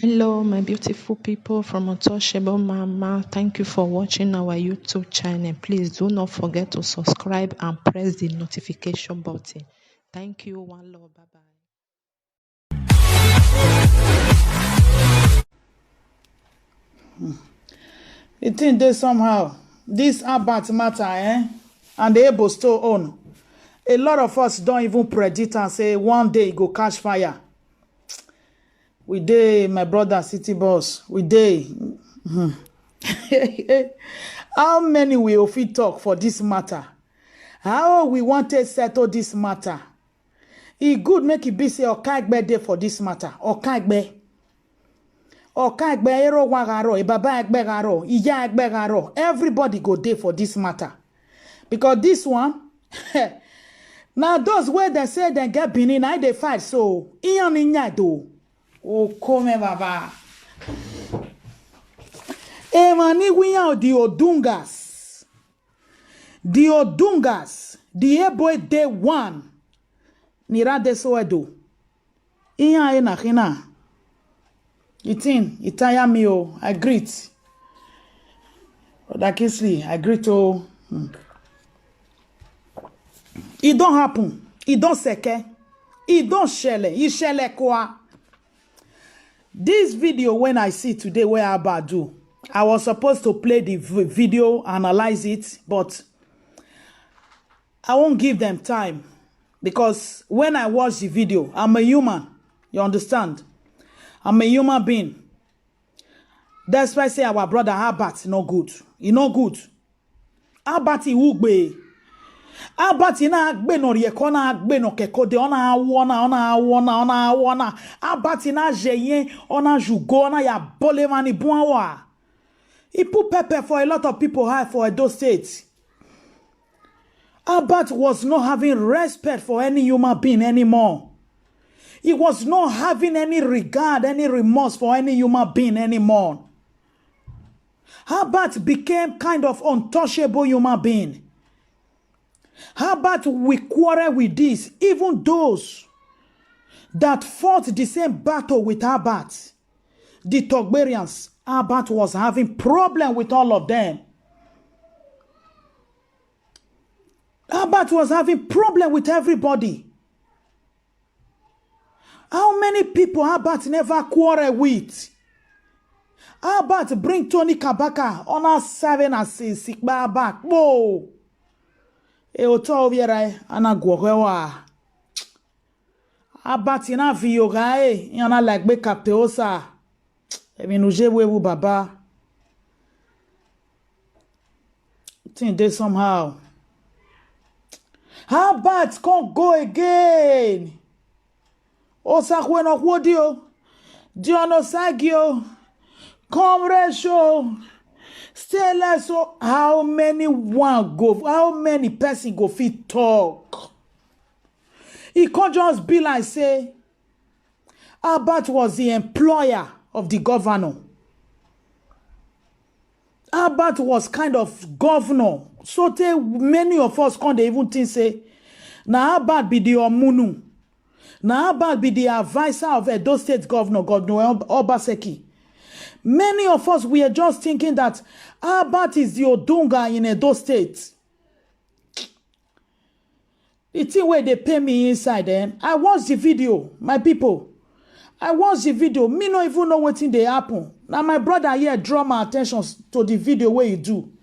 Hello, my beautiful people from Untouchable Mama. Thank you for watching our YouTube channel. Please do not forget to subscribe and press the notification button. Thank you. One love. Bye bye. The thing dey somehow. This about matter, and the able still own. A lot of us don't even predict and say one day it go catch fire. We dey, my brother, city boss. We dey. How many we fit talk for this matter? How we want to settle this matter? E good make it be say Okagbe dey for this matter. Okagbe ero wagaro, baba egbegaro, iya egbegaro. Everybody go dey for this matter. Because this one, now those where they say they get Benin, I they fight so. Iyan inya do. Oh, come baba. Emani wiyan the Odungas. The Odungas. The Eboy day one. Nira de soedo. Iyan ena hina. It tire me oh. I greet. Brother Kisley, I greet oh. It don't happen. It don't seke. It don't shele. It shele kwa. This video when I see today where Abba do, I was supposed to play the video, analyze it, but I won't give them time because when I watch the video, I'm a human. You understand? I'm a human being. That's why I say our brother Abat no good. He no good. Abat he ugbe. Abat ina agbe no rieko na agbe no kekode ona Abat ina jeyen ona jugo ona ya bole mani buanwa. He put pepper for a lot of people high for Edo State. Abat was not having respect for any human being anymore. He was not having any regard, any remorse for any human being anymore. Abat became kind of untouchable human being. How about we quarrel with this? Even those that fought the same battle with Abat, the Togberians, Abat was having problem with all of them. Abat was having problem with everybody. How many people Abat never quarrel with? Abat bring Tony Kabaka on our 7 and 6 back. Whoa. Oto viera anagworewa. Abat ina viyoga yana like be kapteosa. Emi nuje wewu baba. Think they somehow. Abat can't go again. Osakwe no kwodio. Diono sagio. Comrade show. Stay less so how many one go, how many person go fit talk? It can't just be like say Abat was the employer of the governor. Abat was kind of governor. So many of us can't even think say na Abat be the omunu. Na Abat be the advisor of Edo State Governor Obazee. Many of us, we are just thinking that Abat is the Odunga in Edo State. The thing where they pay me inside then, I watched the video, my people. I watched the video. Me not even know what thing they happen. Now my brother here draw my attention to the video where you do.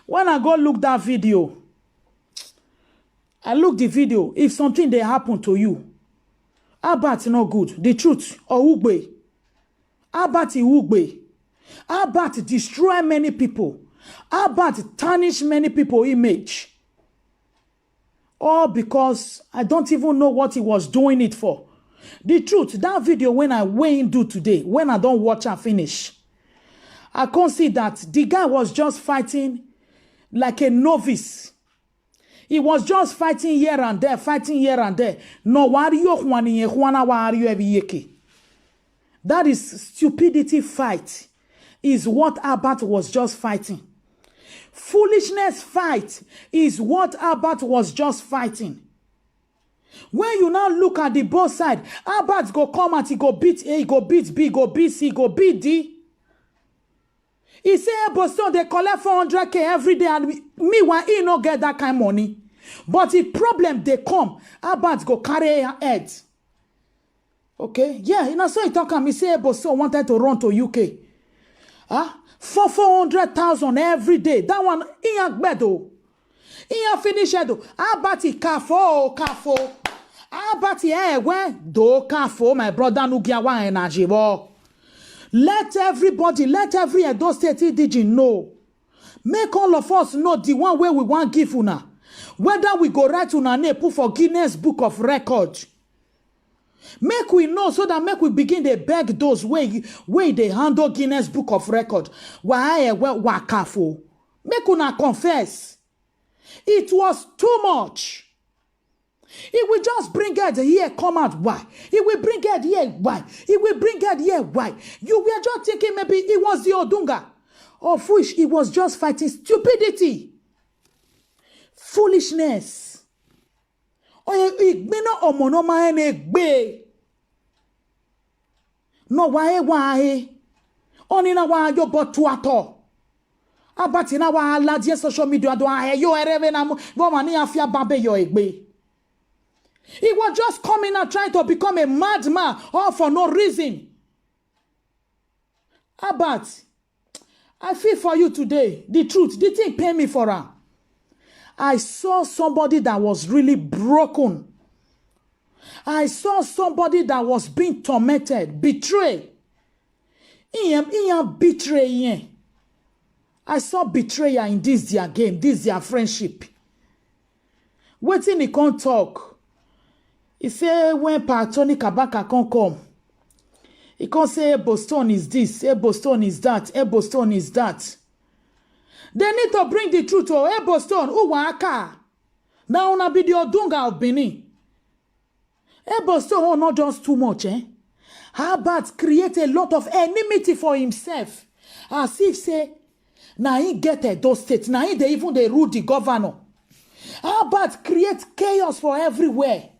When I go look that video, I look the video. If something they happen to you, Abat not good. The truth or Ugbe. Abat Iwugbe. Abat destroy many people. Abat tarnish many people image. All because I don't even know what he was doing it for. The truth, that video when I went do today, when I don't watch and finish, I can't see that the guy was just fighting like a novice. He was just fighting here and there, fighting here and there. No wario huana wario ebiyeke. That is stupidity fight, is what Abat was just fighting. Foolishness fight is what Abat was just fighting. When you now look at the both side, Albert go come out, he go beat A, he go beat B, go beat C, go beat D. He say, hey, Boston, they collect 400K every day, and meanwhile, he no get that kind of money. But the problem, they come, Albert go carry her head. Okay? Yeah, you know, so he talk and me say, hey, Boston wanted to run to UK. For 400,000 every day. That one, he ain't bad though. He ain't finished though. Albert, he kafo. Albert, when do kafo, my brother, nugiawa energy. Let everybody, let every Edo State DG know. Make all of us know the one way we want give una. Whether we go write una name put for Guinness Book of Record. Make we know so that make we begin to beg those way they handle Guinness Book of Record. Why wakafo? Make una confess. It was too much. He will just bring it here, come out, why? He will bring it here, why? He will bring it here, why? You were just thinking maybe it was the Odunga, of which he was just fighting stupidity, foolishness. No why? Only na why you but to ato. Abati na why la social media do I yo ereve na mo mani afia babe yo egbe. He was just coming and trying to become a madman, all for no reason. Abat, I feel for you today. The truth, the thing pay me for her. I saw somebody that was really broken. I saw somebody that was being tormented, betrayed. Betray. I saw betrayal in this their game, this their friendship. Waiting, he can't talk. He say when Pa Tony Kabaka can't come, he can't say Boston is this, Boston is that, Boston is that. They need to bring the truth to Boston, Uwaka. Now una be the Odunga of Benin. Boston, oh, not just too much, eh? How about create a lot of enmity for himself? As if say, now he get those states, now they even they rule the governor. How about create chaos for everywhere?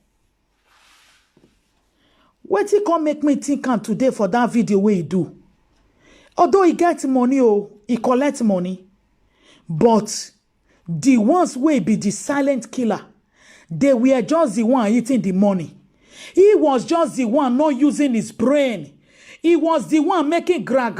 What he come make me think on today for that video where he do? Although he gets money, he collects money, but the ones where be the silent killer, they were just the one eating the money. He was just the one not using his brain. He was the one making gra.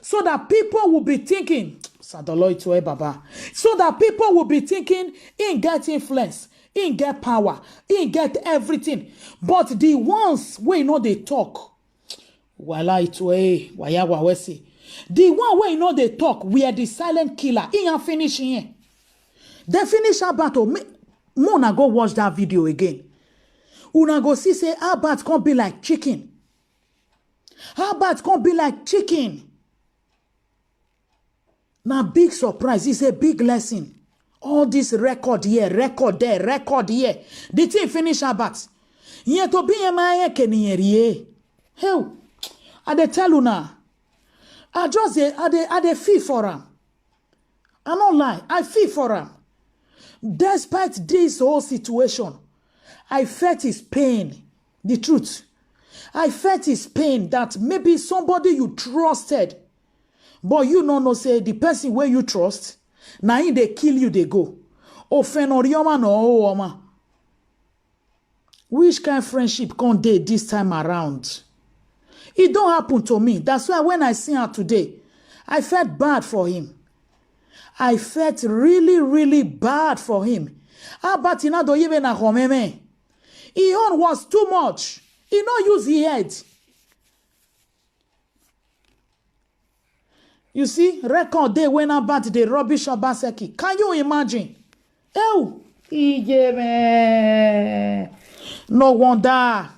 So that people will be thinking, so that people will be thinking, he get influence. He get power. He get everything. But the ones we know they talk. The one we know they talk, we are the silent killer. He ain't finishing. They finish our battle. Mona go watch that video again. Una go see say Albert can't be like chicken. Albert can't be like chicken. Now big surprise. It's a big lesson. All this record here, record there, record here. The thing finish Albert. Here to be a man kenye. Hey, I dey tell you now. I dey feel for him. I don't lie. I feel for him. Despite this whole situation, I felt his pain. The truth. I felt his pain that maybe somebody you trusted, but you no say the person where you trust, now in they kill you, they go. Ofenorioma no oma. Which kind of friendship can't date this time around? It don't happen to me. That's why when I see her today, I felt bad for him. I felt really, really bad for him. But in do even a homeme. He own was too much. He no use his head. You see, record day when about the rubbish of Baseki. Can you imagine? Oh, no wonder.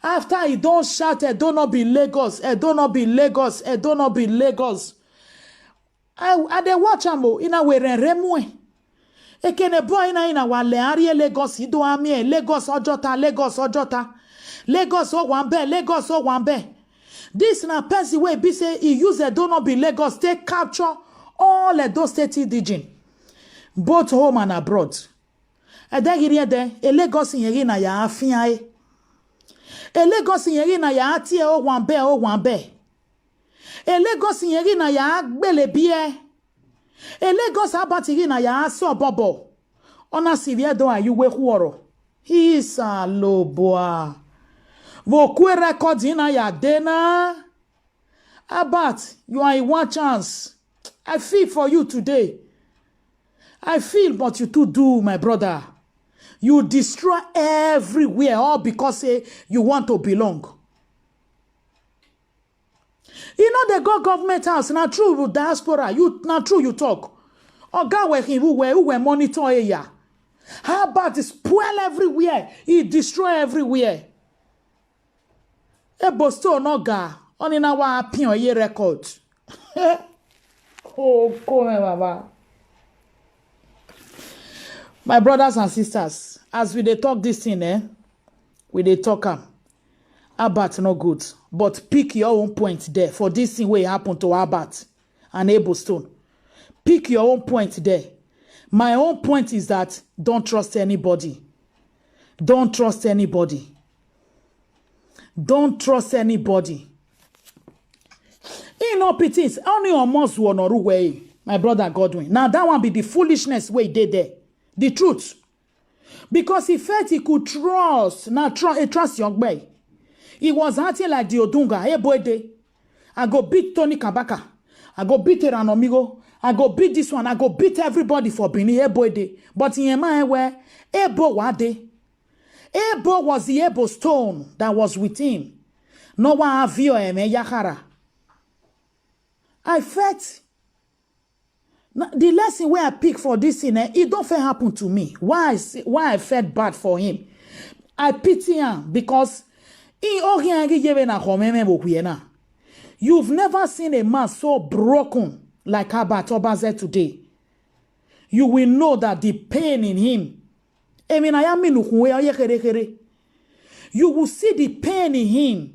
After he don't shout, it don't not be Lagos, it don't not be Lagos, it don't not be Lagos. I dey watch ambo ina were remwe. Ekene boy ina wale ari Lagos ido ami Lagos ojota Lagos o wambe Lagos o wambe. This na person wey be say he use a don't not be Lagos take capture all those state indigen both home and abroad. Edegiri de e Lagos yeri na ya afia e. E Lagos yeri na ya atie o wanbe. E Lagos yeri na ya agbele bie. E Lagos abatiri na ya aso bobo. Ona sivie do ayuwe huoro. Isa loboa. Vokwe records na ya dena. Abat, you are in one chance. I feel for you today. I feel what you two do, my brother. You destroy everywhere, all because you want to belong. You know they go government house, not true with diaspora. Not true you talk. Or God who were monitor ya. How about it spoil everywhere? He destroy everywhere. E bosto no ga. On in our opinion ye record. Oh, come baba. My brothers and sisters, as we dey talk this thing, we dey talk am. Abat no good, but pick your own point there for this thing wey happen to Abat and Ebostone. Pick your own point there. My own point is that don't trust anybody. Don't trust anybody. Don't trust anybody. You know, pities only almost one or way, my brother Godwin. Now that one be the foolishness way they there. The truth. Because he felt he could trust. Now trust young boy. He was acting like the Odunga. Hey boy day. I go beat Tony Kabaka. I go beat Eranomigo. I go beat this one. I go beat everybody for being hey boy day. But in my where Ebo wade. Ebo was the Ebo stone that was with him. No one have you yakara. I felt the lesson where I pick for this thing, it don't fair happen to me. Why I felt bad for him? I pity him because you've never seen a man so broken like Abat Obazee today. You will know that the pain in him. You will see the pain in him.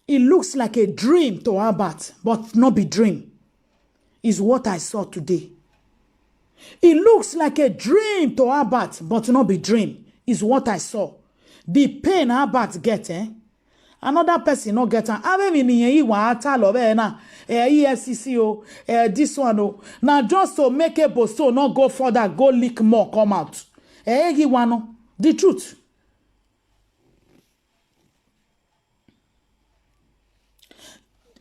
It looks like a dream to Abat, but not be dream. Is what I saw today. It looks like a dream to Abat, but not be dream. Is what I saw. The pain Abat get, another person not get. This one, now just to make a bosto not go further, go leak more, come out. The truth.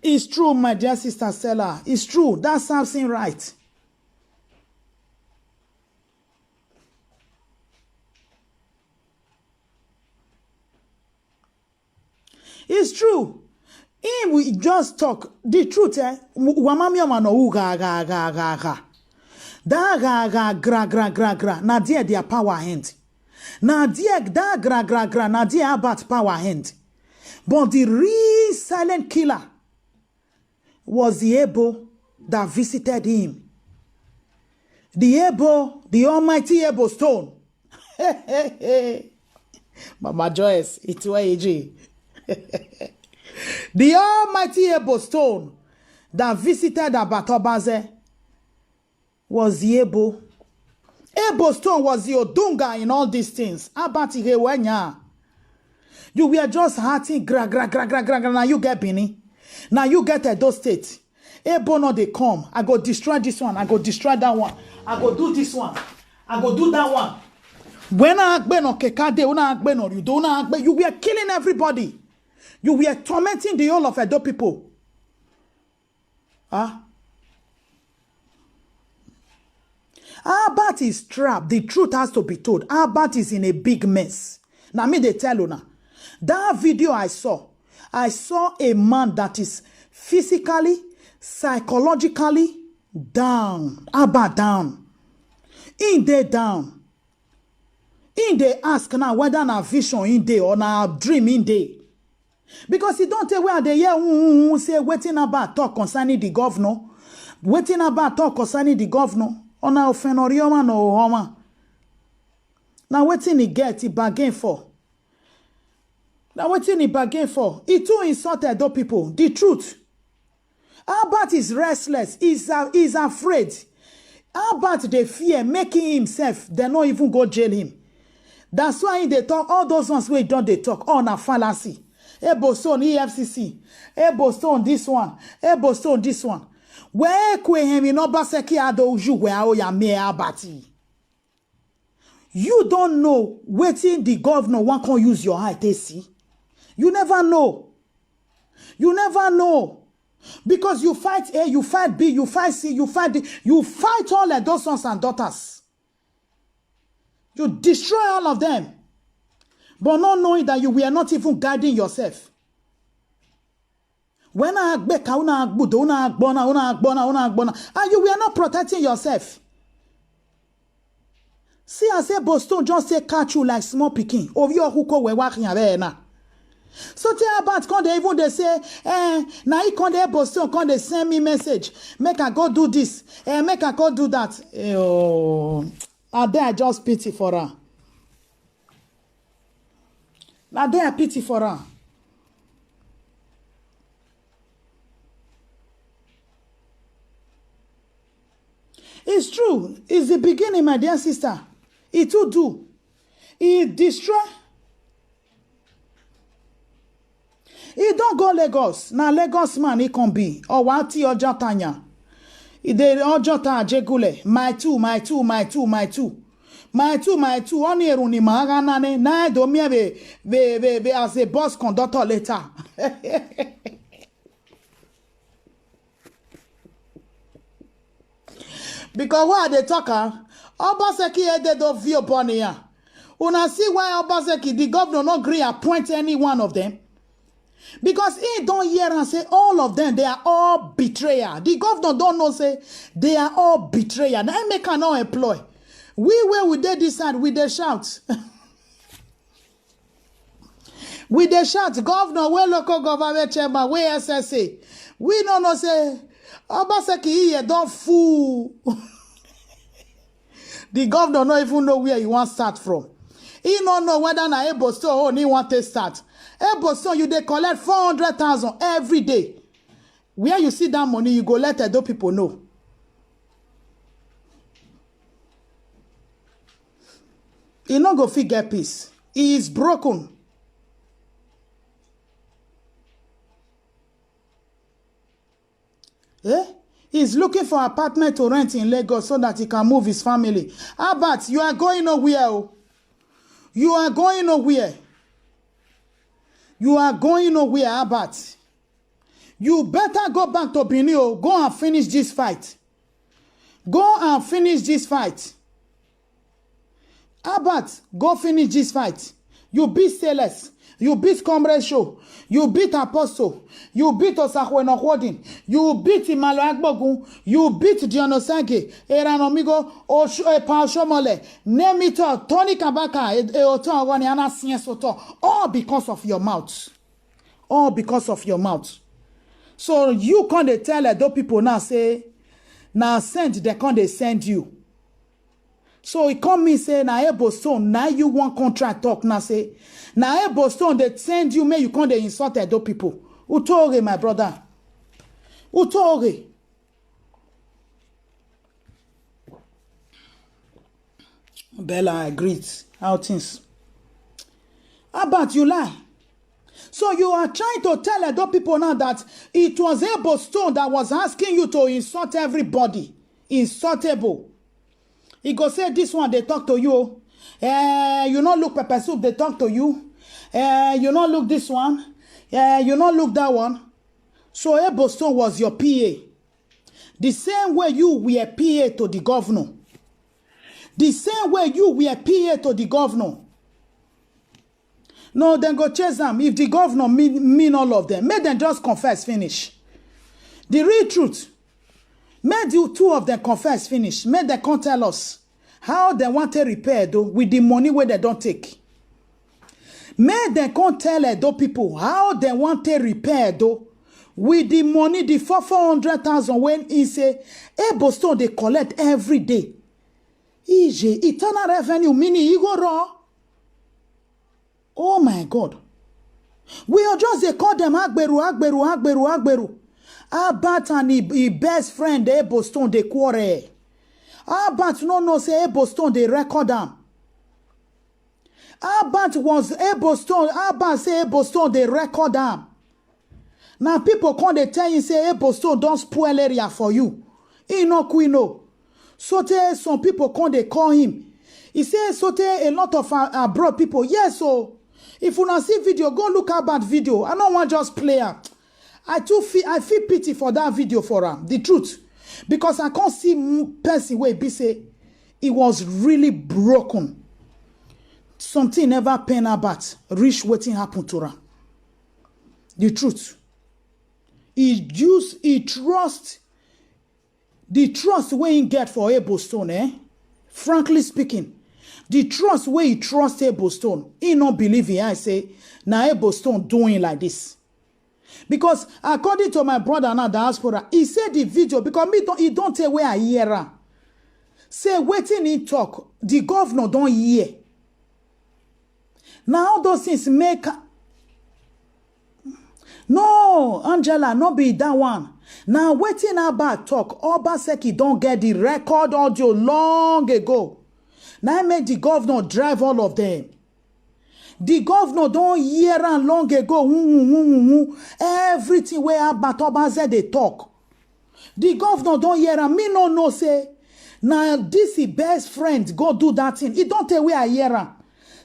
It's true, my dear sister Stella. It's true. That's something right. It's true. If we just talk the truth, gra. Na dear their power hand. Na dear da gra. Na dear about power hand. But the real silent killer was the Ebo that visited him. The Ebo, the almighty Ebo stone. Mama Joyce, it's AG. The almighty Ebo stone that visited Abat Obazee was the Ebo. Ebo stone was the Odunga in all these things. Abati Hewenya. You were just hurting gra. Now you get Bini. Now you get Edo State. Ebo no they come. I go destroy this one. I go destroy that one. I go do this one. I go do that one. When I no kekade, una akbe no you don't akbe. You were killing everybody. You were tormenting the whole of Edo people. Abat is trapped. The truth has to be told. Abat is in a big mess. Now me they tell you now. That video I saw a man that is physically, psychologically down. Abat down. In there down. In they ask now whether na vision in day or na dream in day. Because he don't tell where they hear say waiting about talk concerning the governor. Waiting about talk concerning the governor. On a offenorioma no homa. Now waiting he get he bargain for. Now waiting he bargain for. He too insulted those people. The truth. Abat is restless. He's afraid. Albert they fear making himself, they not even go jail him. That's why they talk, all those ones where don't they talk, all na fallacy. Boston EFCC, Boston this one, Boston this one. Where kwe him in Obaseki adoju where oya me Albert. You don't know waiting the governor one can use your eye to see. You never know. You never know. Because you fight A, you fight B, you fight C, you fight D, you fight all of those sons and daughters. You destroy all of them. But not knowing that you were not even guiding yourself. When and you were not protecting yourself. See, I say Boston just say catch you like small picking. Over your hook we working now. So tell about can they even they say, now you can't Boston can they send me message. Make I go do this. Make I go do that. Oh, and then I just pity for her. Now then I pity for her. It's true. It's the beginning, my dear sister. It will do. It destroy. He don't go Lagos. Now Lagos man he can be. Or wati ojatanya. Ide ojata jegule. My two. Oni eruni magana ne. Na do me be as a bus conductor later. Because what they talking? Obaseki headed of view upon here. Una see why Obaseki, the governor, not agree appoint any one of them. Because he don't hear and say all of them, they are all betrayer. The governor don't know say they are all betrayer. Now I cannot employ. We where we did this side, we they shout. We they shout, governor, where local government chairman, where SSA. We don't know say Obaseki here don't fool. The governor don't even know where he want to start from. He don't know whether na Boston or he want to start. Boston, you they collect 400,000 every day. Where you see that money, you go let those people know. He not go fit get peace. He is broken. He's looking for an apartment to rent in Lagos so that he can move his family. Albert, you are going nowhere. Oh. You are going nowhere. You are going nowhere, Albert. You better go back to Benin. Go and finish this fight. Go and finish this fight. Albert, go finish this fight. You beat Steelers. You beat Comrade Show. You beat Apostle. You beat Osakweno Hodin. You beat Imalo Agbogun. You beat Dionosage. Eranomigo. Paul Shomole. Name it all. Tony Kabaka. All because of your mouth. All because of your mouth. So you can't tell those people now say, now send, they can't send you. So he come me say, na Boston, now you want contract talk, now say, na Boston, they send you, may you can't insult those people. Utore, my brother. Utore. Bella, I agreed. How things? How about you lie? So you are trying to tell those people now that it was Boston that was asking you to insult everybody. Insultable. He go say this one they talk to you. You not look pepper soup they talk to you. You not look this one. You not look that one. So Boston was your PA. The same way you were PA to the governor. The same way you were PA to the governor. No, then go chase them. If the governor mean all of them, make them just confess finish. The real truth. Make the two of them confess finish. Make them come tell us how they want to repair though with the money where they don't take. Make them come tell those people how they want to repair though with the money, the 400,000 when he say, Boston they collect every day. Eternal revenue meaning you go raw. Oh my God. We are just they call them Agberu. Albert and his best friend, Boston, they quarrel. Albert no know say Ebo Stone they record am. Albert was Ebo Stone. Albert say Ebo Stone they record am. Now people come they tell you say Ebo Stone don't spoil area for you. He no quino. So some people come they call him. He say so a lot of abroad people. Yes, so if you not see video, go look at that video. I don't want just play am. I feel pity for that video for him. The truth. Because I can't see person where be say it was really broken. Something never pain about reach wetin happen to her. The truth. He trust the trust where he get for Ebo Stone, frankly speaking, the trust where he trust Ebo Stone, he not believe in. I say now Ebo Stone doing like this. Because according to my brother now diaspora, he said the video because he don't tell where I hear her. Say waiting he talk, the governor don't hear. Now all those things make. No, Angela, no be that one. Now waiting about talk, Obazee don't get the record audio long ago. Now I made the governor drive all of them. The governor don't hear and long ago. Everything where about Obazee they talk. The governor don't hear and me no know say. Now this is best friend go do that thing. He don't tell where I hear am.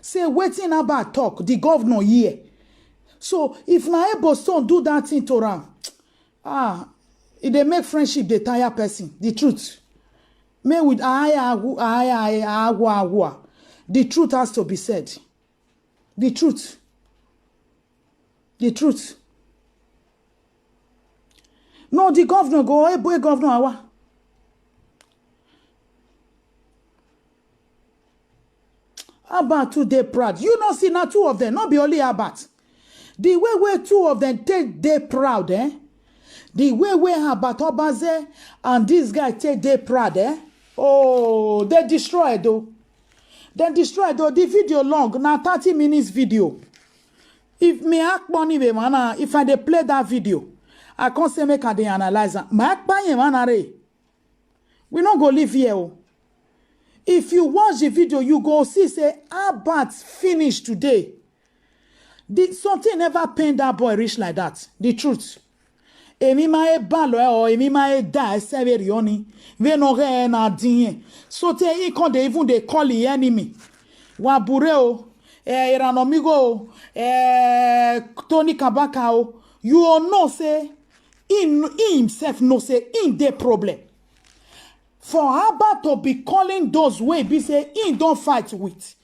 Say waiting about talk. The governor hear. So if na Ebo Stone do that thing to am, it they make friendship the tire person. The truth. Me with the truth has to be said. The truth. The truth. No, the governor go, hey boy, governor, awa. About today proud. You know, see now two of them, not be only about. The way two of them take they proud, The way about Obazee and this guy take they proud, Oh, they destroyed though. They destroyed though. The video long, now 30 minutes video. If me act money be man, if I dey play that video, I can't say make I dey analyze am. My act money man, we not go live here. Oh. If you watch the video, you go see say Albert finished today. Something never pain that boy reach like that. The truth. Emi ma e balo or emi ma e da severioni. Ve no re na dinye. So te I kon de even they call the enemy. Wabure o. Iranomigo. Tony Kabaka o. You all know say. He himself know say in the problem. For Albert to be calling those way be say he don't fight with.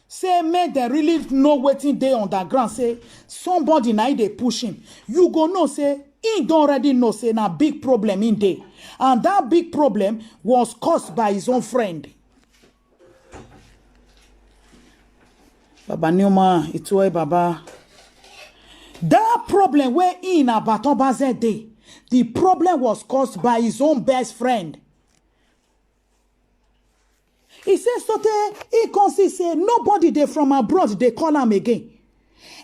Say make they really know wetin dey underground. Say somebody now they push him. You go know say he don't already know say na big problem in there. And that big problem was caused by his own friend. Baba Newman, it's why Baba. That problem where in about Obazee day, the problem was caused by his own best friend. He says, he consists say nobody they from abroad they call him again.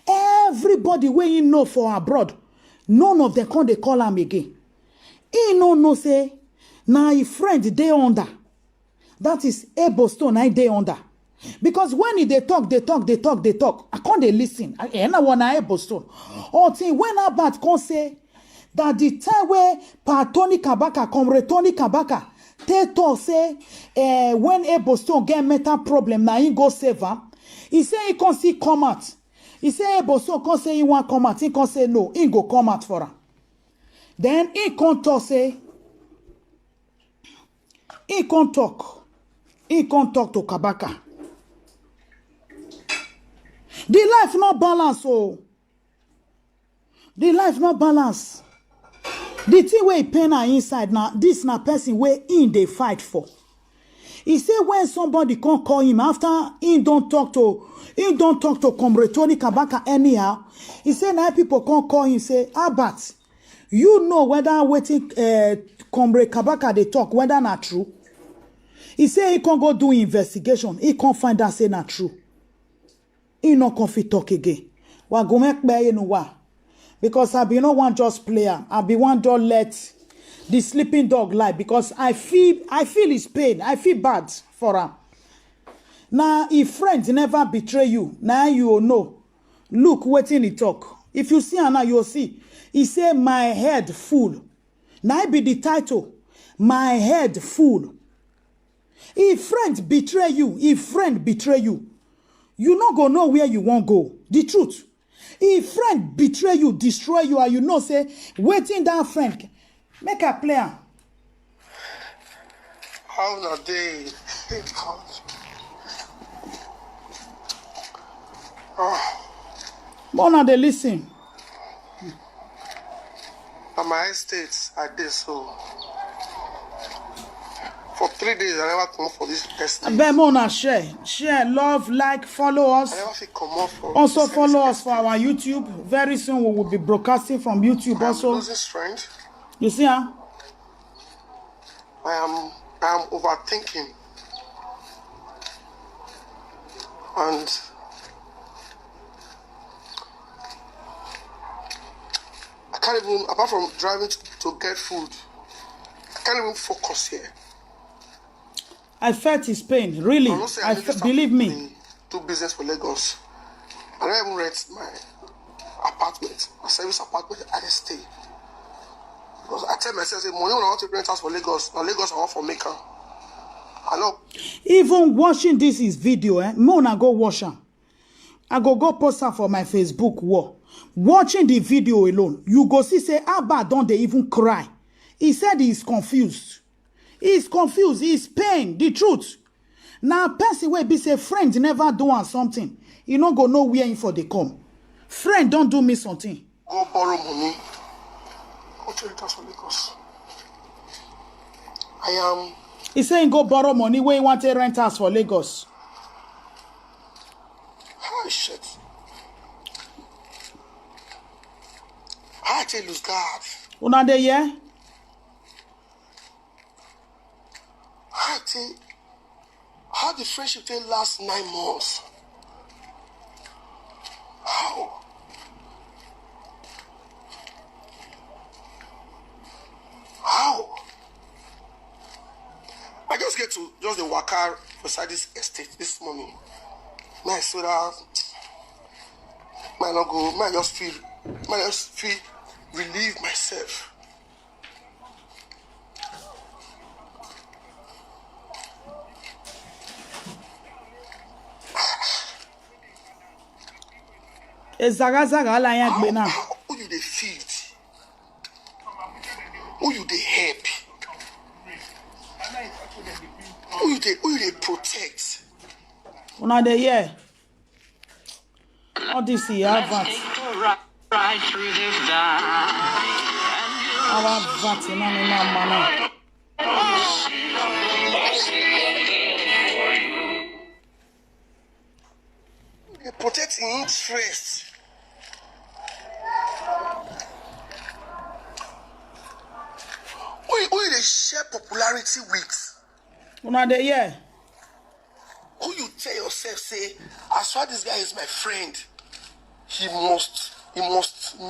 Everybody where you know for abroad, none of them can they call him again. He no say now his friend they under. That is Ebo Stone I they under. Because when they talk. I can't they listen. I want to Ebo Stone. Or thing when Albert can say that the time where Tony Kabaka come Tony Kabaka. They talk say when Ebo Stone get mental problem now he go save her. He say he can't see come out. He say Ebo Stone can't say he want come out. He can't say no. He go come out for her. Then he can't talk say he can't talk. He can't talk to Kabaka. The life not balance oh. The life not balance. The thing where he pain her inside now, this na person where in they fight for. He say when somebody can't call him after he don't talk to Comrade Tony Kabaka anyhow. He say now people can't call him say Albert, you know whether waiting Comrade Kabaka they talk whether not true. He say he can't go do investigation. He can't find out say not true. He no confit talk again. Wa go make be you know why. Because I be no one just player. I be one don't let the sleeping dog life because I feel his pain. I feel bad for her. Now, if friends never betray you, now you will know. Look, waiting he talk. If you see her now, you'll see. He say, my head full. Now be the title. My head full. If friend betray you, you not go know where you want go. The truth. If friend betray you, destroy you, and you know say, waiting that friend, make a player. How na they? But now they listen. On my estate, I did so. For 3 days, I never come for this estate. Mona share, love, like, follow us. I never feel come off for Also follow us for our YouTube. Very soon we will be broadcasting from YouTube also. losing strength. You see, huh? I am overthinking. And I can't even, apart from driving to get food, I can't even focus here. I felt his pain, really. Believe me. Do business for Lagos. I don't even rent my apartment, my service apartment. I just stay because I tell myself, say, money when I want to rent house for Lagos, now Lagos I want for Maker. I know. Even watching this is video, Mona go watch her. I go post her for my Facebook wall. Watching the video alone, you go see say Abba don't they even cry. He said he's confused. He's confused. He's pain. The truth. Now, person where be say friends never do something. You don't go know where in for they come. Friend don't do me something. Go borrow money. Go to rent house for Lagos. I am. He's saying go borrow money where you want to rent house for Lagos. Oh shit. I tell you, lose God. Una de yeah? I think how the friendship take last 9 months. How? How? I just get to just the waka beside this estate this morning. Nice so that might not go, might just feel relieve myself. Who you dey feed? Who you dey help? Who you dey protect? Una de yeah. All this here advert. Right through the valley. Our advert in manner. They protect interest. Who they share popularity with? Una de yeah. Who you tell yourself say, as far this guy is my friend, he must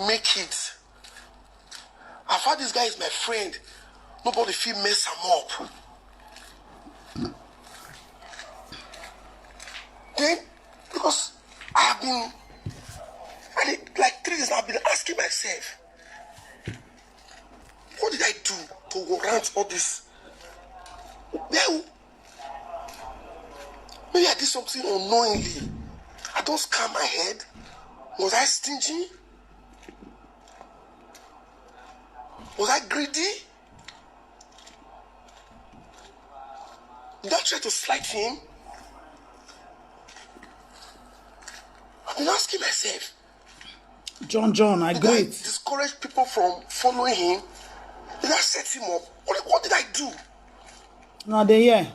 make it. As far this guy is my friend, nobody feel mess him up. Then, because like 3 days I've been asking myself, what did I do to warrant all this? Well, maybe I did something unknowingly. I don't scam my head. Was I stingy? Was I greedy? Did I try to slight him? I've been asking myself. John, I Did I agree. discourage people from following him? Did I set him up? What did I do? Una de yeah.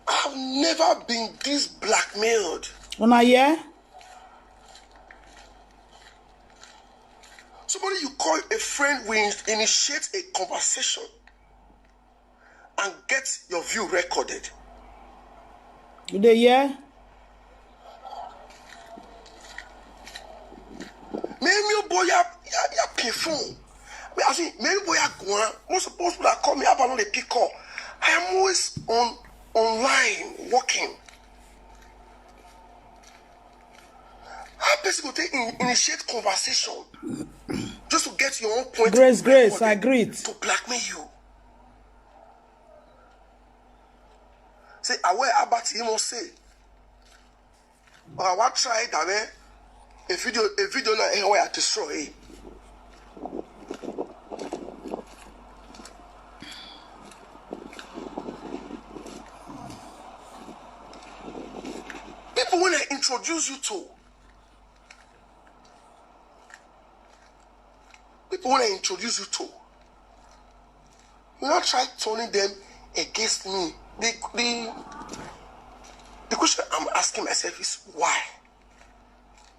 I've never been this blackmailed. Una yeah? Somebody you call a friend will initiate a conversation and get your view recorded. You de yeah? Maybe boya Yeah, pay phone. I see, maybe boy are going. Most supposed to call me up and they pick up. I am always online working. How person will take initiate conversation just to get your own point? Grace, I agree. To blackmail you. Say, I wear about him or say, or I want try that way. A video now where I destroy. People when I introduce you to. People when I introduce you to. You not try turning them against me. The question I'm asking myself is why?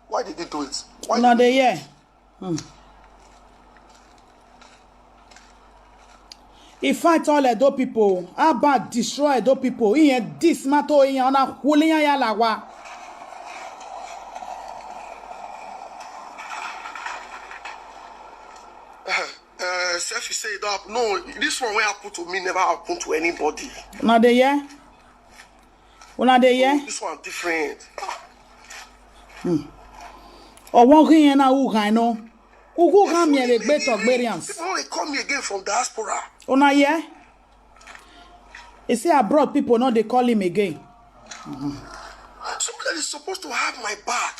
Why did they do it? Why Not the year. He fight all Edo people. About destroy Edo people. He dismantle he on a holding ya lawa. Self you say that no, this one when happened to me never happened to anybody. Not the year. Not the year. This one different. Or one here na who I know. Who come here with better experience? People only come here again from diaspora. Una yeah? He say abroad people now they call him again. Somebody that is supposed to have my back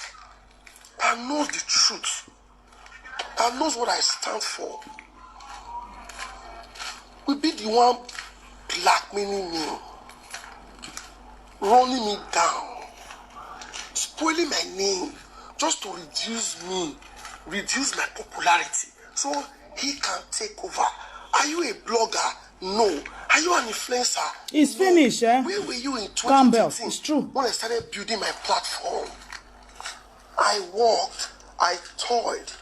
and knows the truth. And knows what I stand for. Will be the one blackmailing me, running me down, spoiling my name, just to reduce me, reduce my popularity, so he can take over. Are you a blogger? No. Are you an influencer? It's finished, eh? Where were you in 2015? Campbell, it's true. When I started building my platform, I worked, I toiled.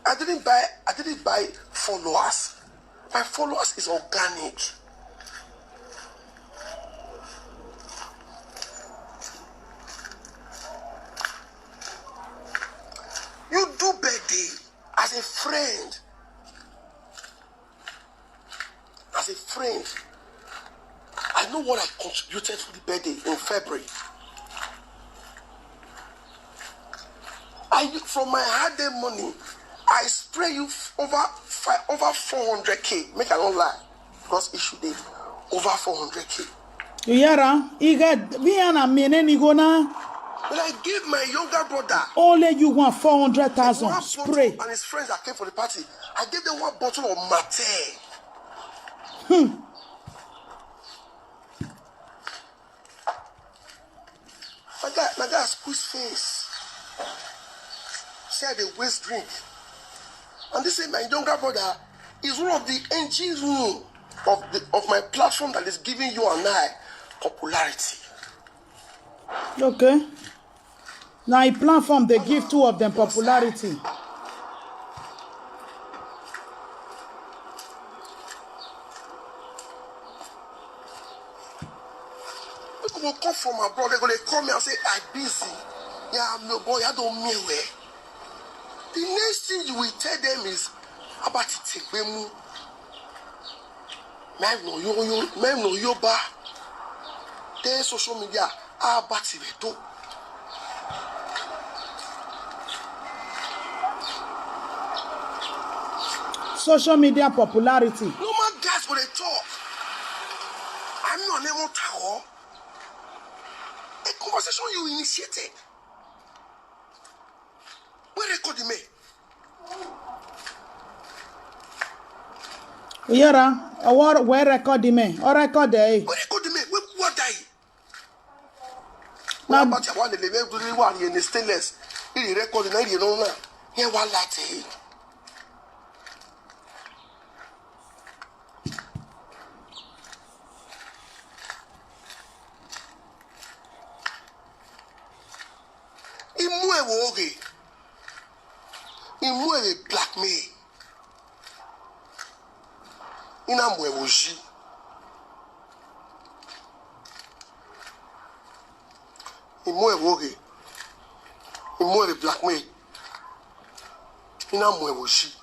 I didn't buy followers. My followers is organic. You do birthday as a friend. As a friend. I know what I contributed to the birthday in February. From my hard-earned money, I spray you over 400K. Make I don't lie. Because issue day over 400K. You hear that? He got me and a man and he gonna. When I gave my younger brother Only you want 400,000 spray. and his friends that came for the party, I gave them one bottle of Mate. My guy squeeze face. Say I dey waste drink. And this is my younger brother is one of the engines room of my platform that is giving you and I popularity. Okay. Now a platform they give two of them popularity. People will come from abroad, they're gonna call me and say, I'm busy. Yeah, I'm no boy, I don't mean where. The next thing you will tell them is about it. Même no yoba. Then social media about it. Social media popularity. No man guys for the talk. I'm not never tower. A conversation you initiated. Where recording me? Yara, or where record me? Or record day. Where recording me? What die? Now, Now, but I want to live one in the stainless. He recording you know now. Here one light. Imwe blackmail. Inamwe woji. Imwe woge. Imwe blackmail. Ina mwewoshi.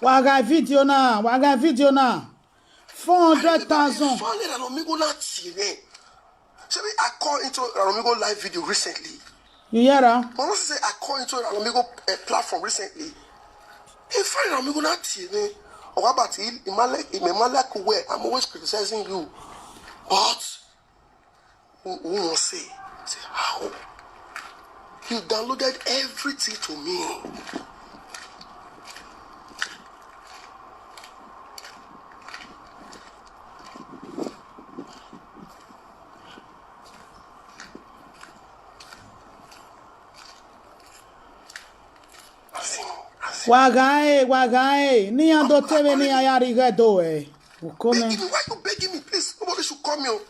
Waga video now. 400,000. Funny that Omigo not TV. So I call into an Omigo live video recently. You hear that? When I say I call into an Omigo platform recently, hey, funny that Omigo not TV. Or about it, in my way, I'm always criticizing you. But who will say how? You downloaded everything to me. Wagae. Ni ando tebe ni ayari gedo Begging me, why you begging me? Please, nobody should call me.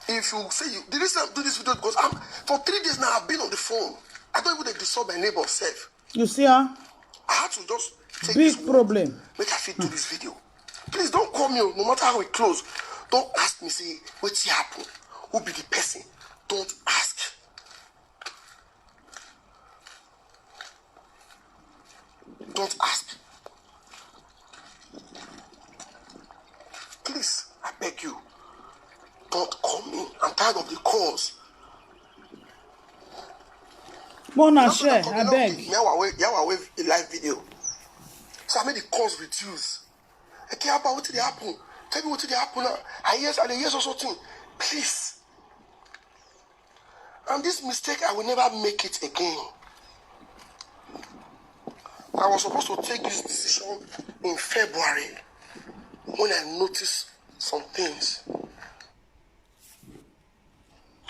If you say you did this do this video because for 3 days now I've been on the phone. I don't even disturb my neighbor self. You see her? I had to just take Big this problem. Make I fit do this video. Please don't call me. No matter how it close, don't ask me. Say what's happen? Who be the person? Don't ask. Don't ask. Please, I beg you. Don't call me. I'm tired of the calls. Mona share, I beg. Yeah, a live video. So I made the calls reduce. I care about what did happen. Tell me what did happen now. I hear or something. Please. And this mistake, I will never make it again. I was supposed to take this decision in February when I noticed some things.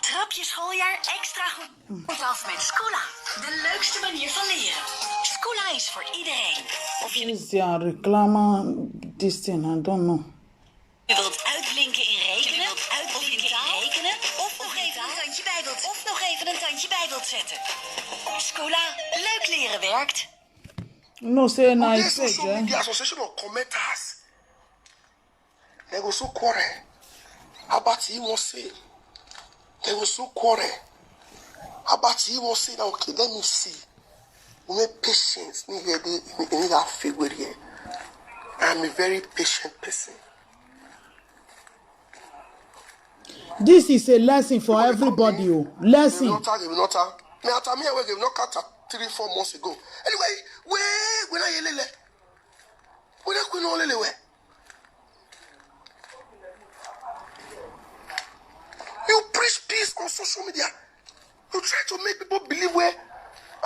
Trap je schooljaar extra goed af met Scoola. De leukste manier van leren. Scoola is voor iedereen. Of je Is there reclama this thing? I don't know. wilt uitblinken in rekenen, of nog even een tandje bij wilt, zetten. Scoola, leuk leren werkt. No say na There's it page, social media association of commenters. They go so quarrel. About he won't say. They go so quarrel. About he won't say now. Okay, let me see. We need patience. We need that figure here. I'm a very patient person. This is a lesson for everybody. Lesson. They will not talk. Me after me, I gave not cut 3-4 months ago. Anyway, when I yelele, when I couldn't only way. You preach peace on social media. You try to make people believe where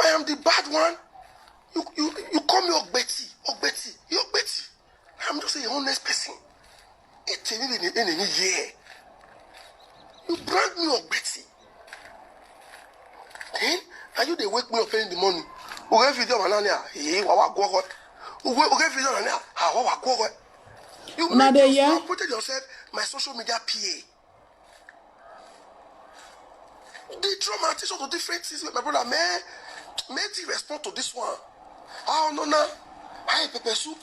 I am the bad one. You call me Ogbeti. You Ogbeti. I'm just a honest person. It's in a year. You brand me Ogbeti. Then, and you they wake me up in the morning. You get video manania. You Now make they yourself, put yourself my social media PA. They draw my attention to different things with my brother. May he respond to this one. How no na? Hi pepper soup.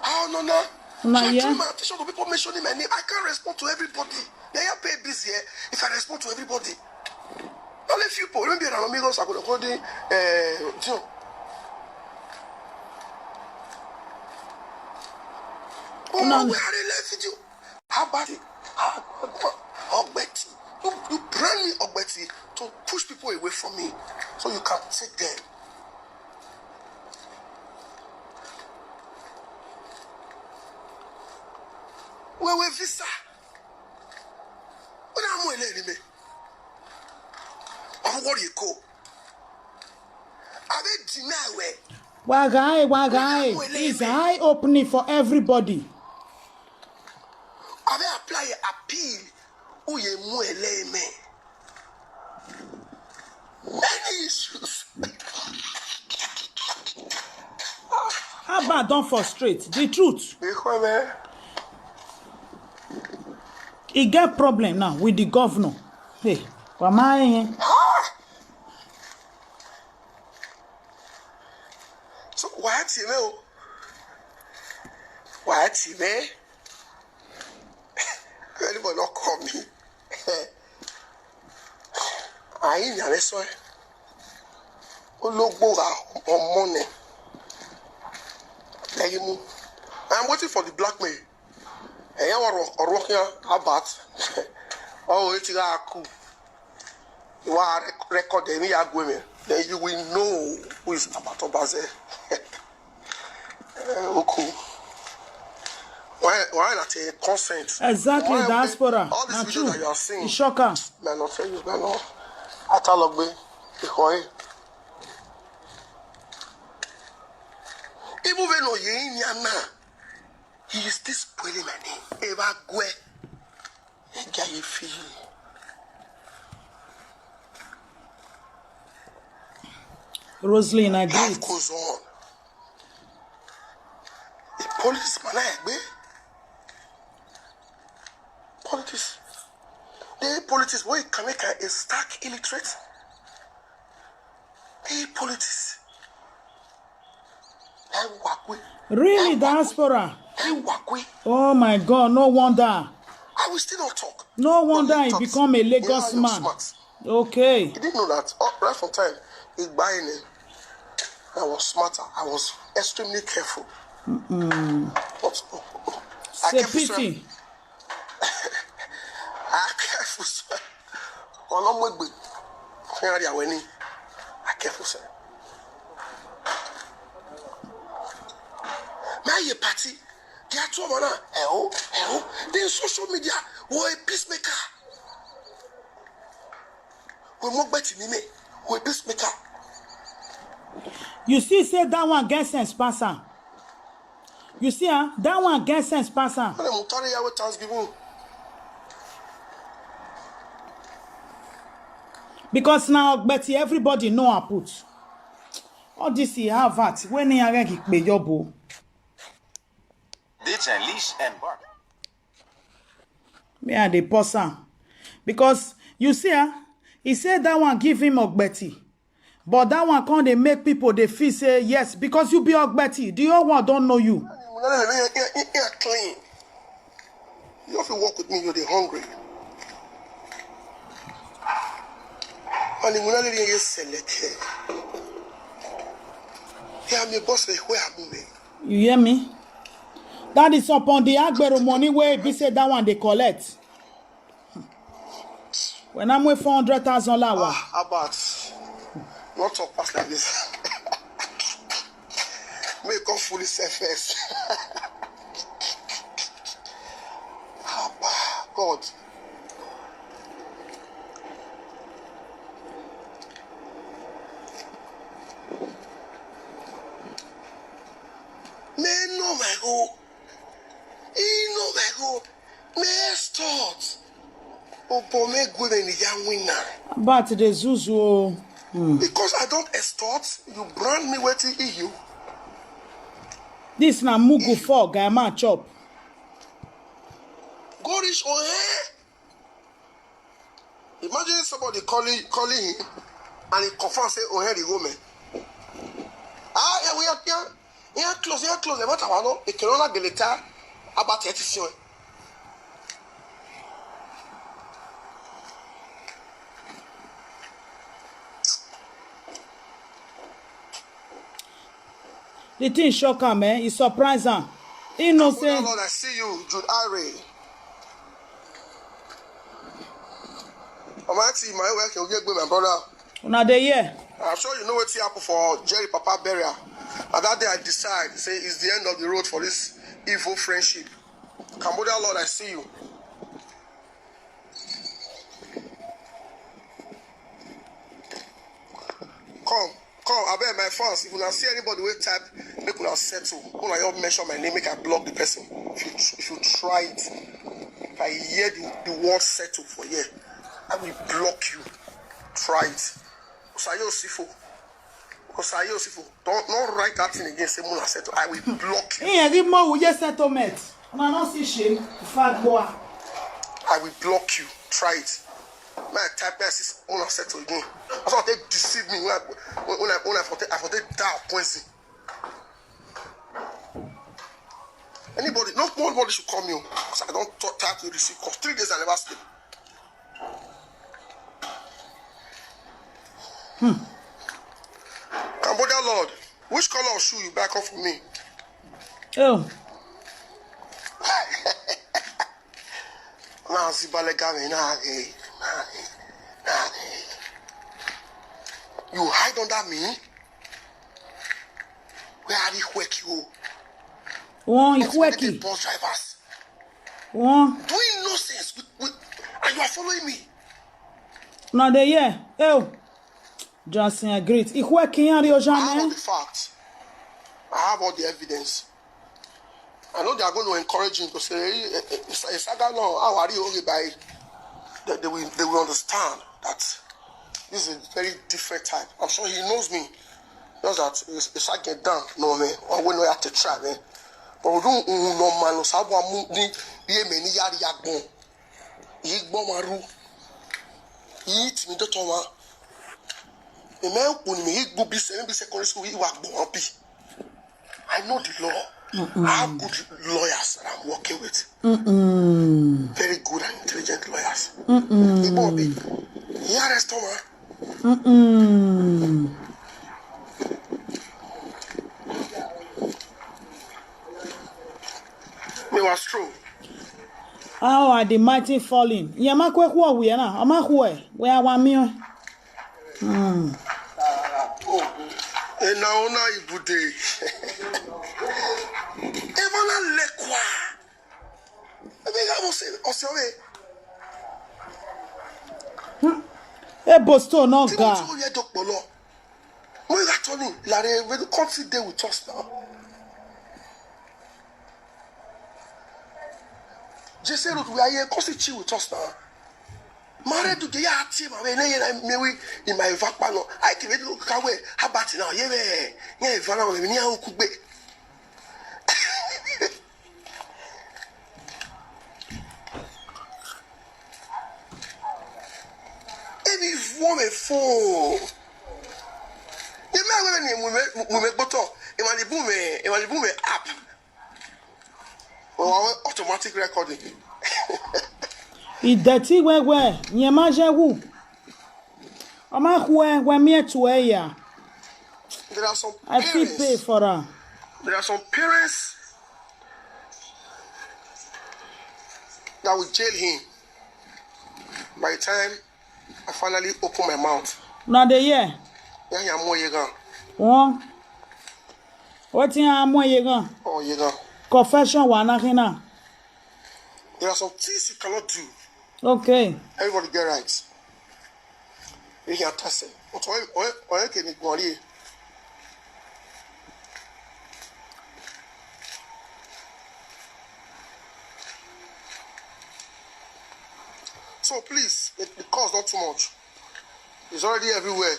How no na? Nah, So I yeah. draw my attention to people mentioning my name. I can't respond to everybody. They are paid busy if I respond to everybody. Only few people. Maybe around amigos I could call the Oh, No. where are they live video? How about it? Ogbeti. You brand me Ogbeti to push people away from me so you can take them. Where visa? What am I letting me? I'm what you call. Are they deny where? Wagae. It's eye opening for everybody. Have they apply appeal? Who you more me? Any issues? How about don't frustrate? The truth. Because man. He get problem now with the governor. Hey, why So what you know? What you know? Anybody not call me? I ain't an on money. I'm waiting for the blackmail. And you are working about. Oh, it's a cool. You are recording me agreement. Then you will know who is about Obazee. Okay. Why not a consent? Exactly, diaspora. All these videos that you are seeing. It's shocker. Man, not tell you, man, no. Atalogbe, Ikoy. Even when no ye yana, he is still spoiling my name. Eva Gwe, Egaye Fi. Rosaline, I Life agree. goes on. The politics, man, politics. The politics, where can make a stark illiterate. The politics. Really, diaspora? I Oh my God, no wonder. will still not talk. No wonder he thought, become a Lagos you're man. smart. Okay. He didn't know that. Right from time, he buying it. I was smarter. I was extremely careful. But, Say pity. I careful, sir. I careful, sir. Now your party, they are 2 months. Then social media, we're a peacemaker. We're more better than me. We're a peacemaker. You see, say that one get sense person. You see, that one get sense person. When I'm telling you what Thanksgiving. Because now, Betty, everybody know I put. All this he have at when he are get pay job. Dit zijn Lies en Bart. Me and the person. Because you see, he said that one give him Ogbeti. But that one can't they make people they feel say yes because you be Ogbeti. The whole one don't know you. You're clean. You have to work with me, you're the hungry. And when I didn't get selected, I'm your boss. Where am I? You hear me? That is upon the Agbero money where be say that one they collect. When I'm with $400,000. How about not talk past like this? Make up fully self first. God. Man, no, my God. No, my God. Man, start. But me good in the young winner. But the Zuzu. Because I don't extort, you brand me where to EU. This na Mugu for guy man chop. Go reach on here. Imagine somebody calling him and he confirms say oh here the woman. Ah yeah we are here close about our no e can only get letter about edition. The thing shock him, man. He surprise him. He no say. Lord, I see you, Jude Are. I'm actually my work. You get with my brother. Una dey here. I'm sure you know what's happened for Jerry Papa burial. And that day I decide, say it's the end of the road for this evil friendship. Cambodia, Lord, I see you. Come, I bet my fans. If you not see anybody with type, make you not settle. When I mention my name, make I block the person. If you try it, if I hear the word settle for you, I will block you. Try it. Osayo Sifo. Don't write that thing again. Say Muna settle. I will block you. Hey, give more with your settlement. Una no see shame. Fat boy. I will block you. Try it. My type is Muna settle again. I thought they deceived me when I thought they die of poison. Anybody, nobody should call me because I don't talk to receive calls. 3 days I never sleep. Lord, which color of shoe you back up for me? Oh. You hide under me? Where are you working? One The Ikweki. bus drivers. One. Doing nonsense and you are following me. Now the year. Oh. Johnson agreed. Ikweki and I have all Riojane. the facts. I have all the evidence. I know they are going to encourage him to say, they will understand that this is a very different type. I'm sure he knows me. Just that if I get down, no man, or when we have to try, man. But we don't know man, so I want to be many yard yagbon. Yigbon maru. Eat me, don't know. The man who me go be secondary school, he work bon be. I know the law. I have good lawyers that I'm working with. Very good and intelligent lawyers. He won't be. He arrest Thomas. Me was true. How are the mighty falling? Yamakwe kwa we na. Amakwe. We are one meal. And now Ibude. Evana lekwa. E bosto no ga. When Tony, when the country there with us now. Just say we are here, country chill with us now. Married to the team, in my vapano. I can look away. How about now? Yeah, Vana, we could be. Every woman fool. You may we make bottle. It was the boom app. Automatic recording. I dirty we. Nyamaje wu. Amakwe we me to ya. There are some I feel pay parents. for her. There are some parents that will jail him by the time I finally open my mouth. Now the year. One. What in am we gan? Oh, you know. Confession wa na hina. There are some things you cannot do. Okay. Everybody get right. You can test it. So please, it costs not too much. It's already everywhere.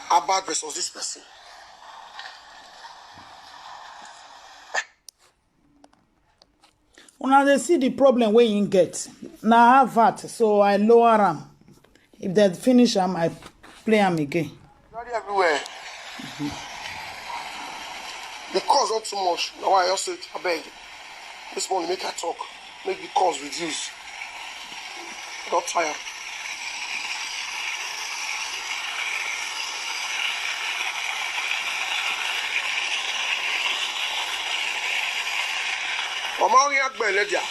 How bad versus this person? Una they see the problem where you get. Now I have that, so I lower them. If they finish them, I play them again. It's already everywhere. The cost not too much. Now I also I beg. This morning make I talk. Make the cost reduce. Not tired. Ọmọ orin àgbẹ̀ lẹ́jà.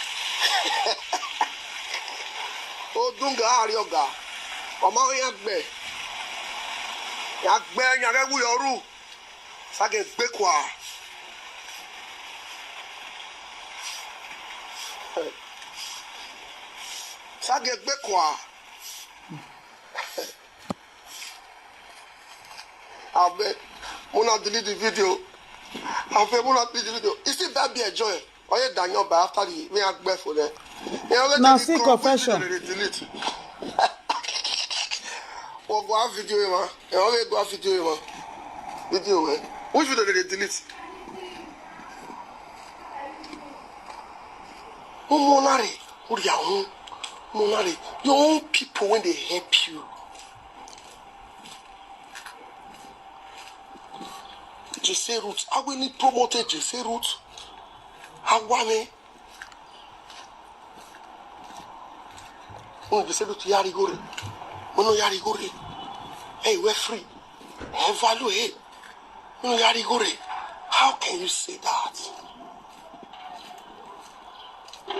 Ó dún gàárì ọ̀gá. Ọmọ orin àgbẹ̀. Àgbẹ̀ yàrá wúyọrù. Ságẹ̀ gbẹ́kọ̀ọ́. Ságẹ̀ gbẹ́kọ̀ọ́. Abeg, Mona delete the video. Abeg, Mona delete the video. Is it that be a joy? Or you Daniel by after the me ask for them? Now see confession. Delete. Oh, go have video, man. You always go have video, man. Video, man. Which video did they delete? Oh, Monari. Who your own? Monari. Your own people when they help you. Jesse Roots. I will need promoted Jesse Roots. Hawane. Oh, Jesse Roots Yarigori. Mono Yarigori. Hey, we're free. Evaluate. How can you say that?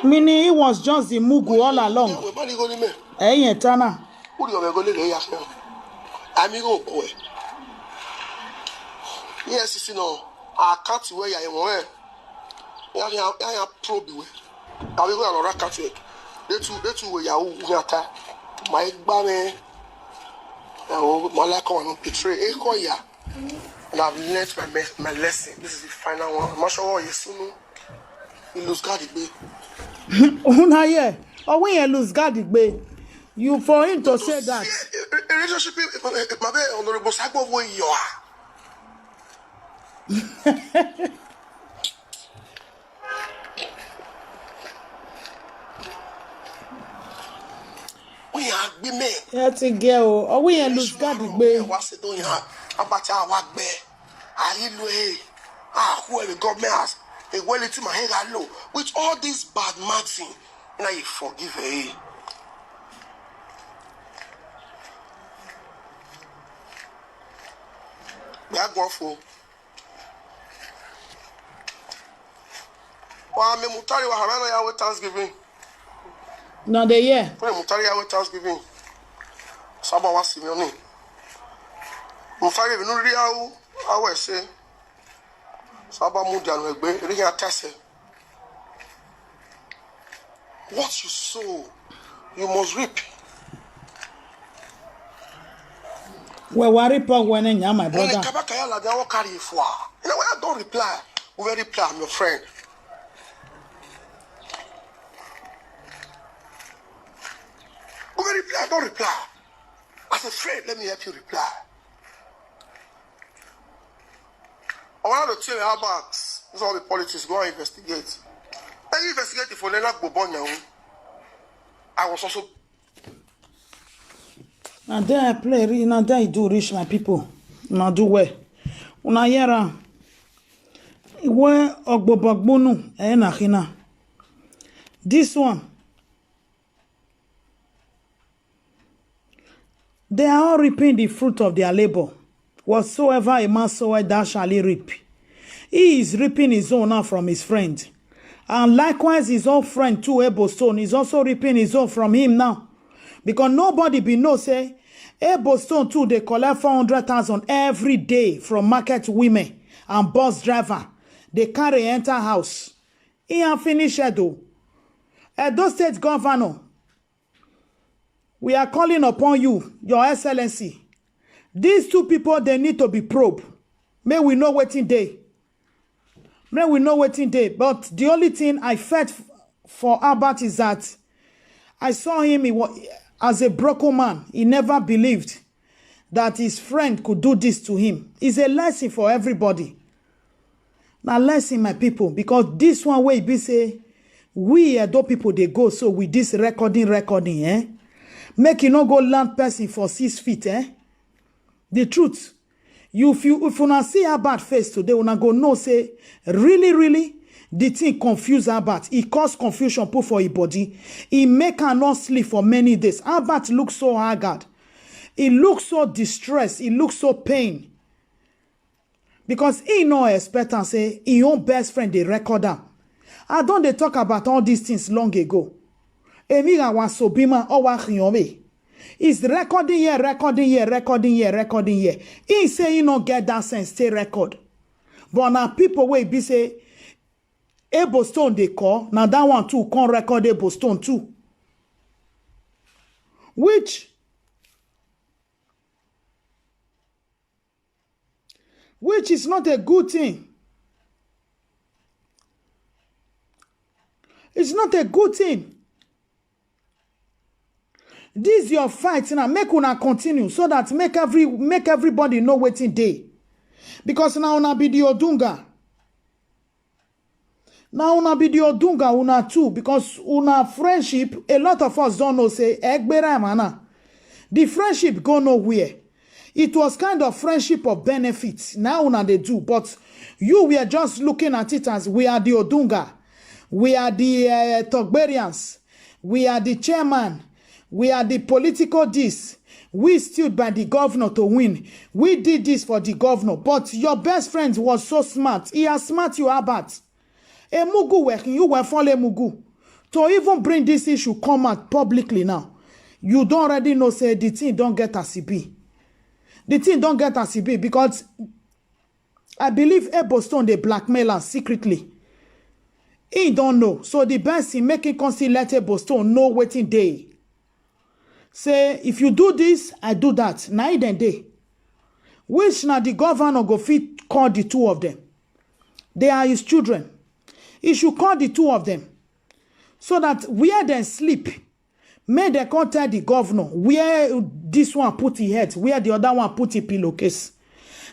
Meaning he was just the mugu all along. Hey, Etana. Yes, you know, I can't wear your I probe you. I will go and rock it. They two were Yahoo. My bame, Malaka and Petray, Ekoya. And I've learned my lesson. This is the final one. I'm not sure you see me. You lose God, Una yeah. Oh, when you lose God, you for him to say that. A relationship, my very honorable Sabo, where you are. We are women. That's a girl. Oh, when you lose God, What's it doing? About our work there. I whoever government has a well into my head low. With all this bad matching, now you forgive her. We are going for. Well, I'm Mutari Waharana Yahweh Thanksgiving. No, they yeah. Mutari Yahweh Thanksgiving. Saba was Simeoni. Mutari, you know, I will say. Saba Mudian will be Ria Tasse. What you sow, you must reap. Well, worry for when my brother. When Kabakayala, they will carry you for. You know, I don't reply. We will reply, I'm your friend. We will reply, I don't reply. As a friend, let me help you reply. I want to tell you how about this all the politics. Go and investigate. Let me investigate for Leonard Bobonya. I was also. And then I play, now then I do reach my people. Now do well. Una yera. Where Ogbobagbonu Enachina. This one. They are all reaping the fruit of their labor. Whatsoever a man soweth, that shall he reap. He is reaping his own now from his friend. And likewise, his own friend too, Ebostone, is also reaping his own from him now. Because nobody be know, say, Ebostone too, they collect 400,000 every day from market women and bus driver. They carry enter house. He ain't finished though. Edo State Governor, we are calling upon you, Your Excellency. These two people, they need to be probed. May we know what in day. May we know what in day. But the only thing I felt for Albert is that I saw him as a broken man. He never believed that his friend could do this to him. It's a lesson for everybody. Now lesson, my people, because this one way be say, we Edo people, they go so with this recording, eh? Make you not go land person for 6 feet, eh? The truth, if you not see Albert face today, you not go know say really the thing confuse Albert. He cause confusion put for his body. He make her not sleep for many days. Albert looks so haggard. He looks so distressed. He looks so pain. Because he no expect and say his own best friend they record him. I don't they talk about all these things long ago. Emiga was so bima owa khiyome. He's recording here. He say you don't get that sense, stay record. But now people will be say, Ebostone they call, now that one too can't record Ebostone too. Which is not a good thing. It's not a good thing. This is your fight now. Make una continue so that make everybody know waiting day. Because now una be the Odunga. Now una be the Odunga una too. Because una friendship, a lot of us don't know say Egbera mana. The friendship go nowhere. It was kind of friendship of benefits. Now una they do. But we are just looking at it as we are the Odunga. We are the Togberians. We are the chairman. We are the political this. We stood by the governor to win. We did this for the governor. But your best friend was so smart. He has smart you about. A mugu working, you were follow mugu. To even bring this issue come out publicly now. You don't already know, say, the thing don't get as it be. The thing don't get as it be because I believe Ebostone, they blackmail us secretly. He don't know. So the best thing, making constantly let Ebostone know waiting day. Say, if you do this, I do that. Night and day. Which now the governor go fit call the two of them. They are his children. He should call the two of them. So that where they sleep, may they come tell the governor where this one put his head, where the other one put his pillowcase.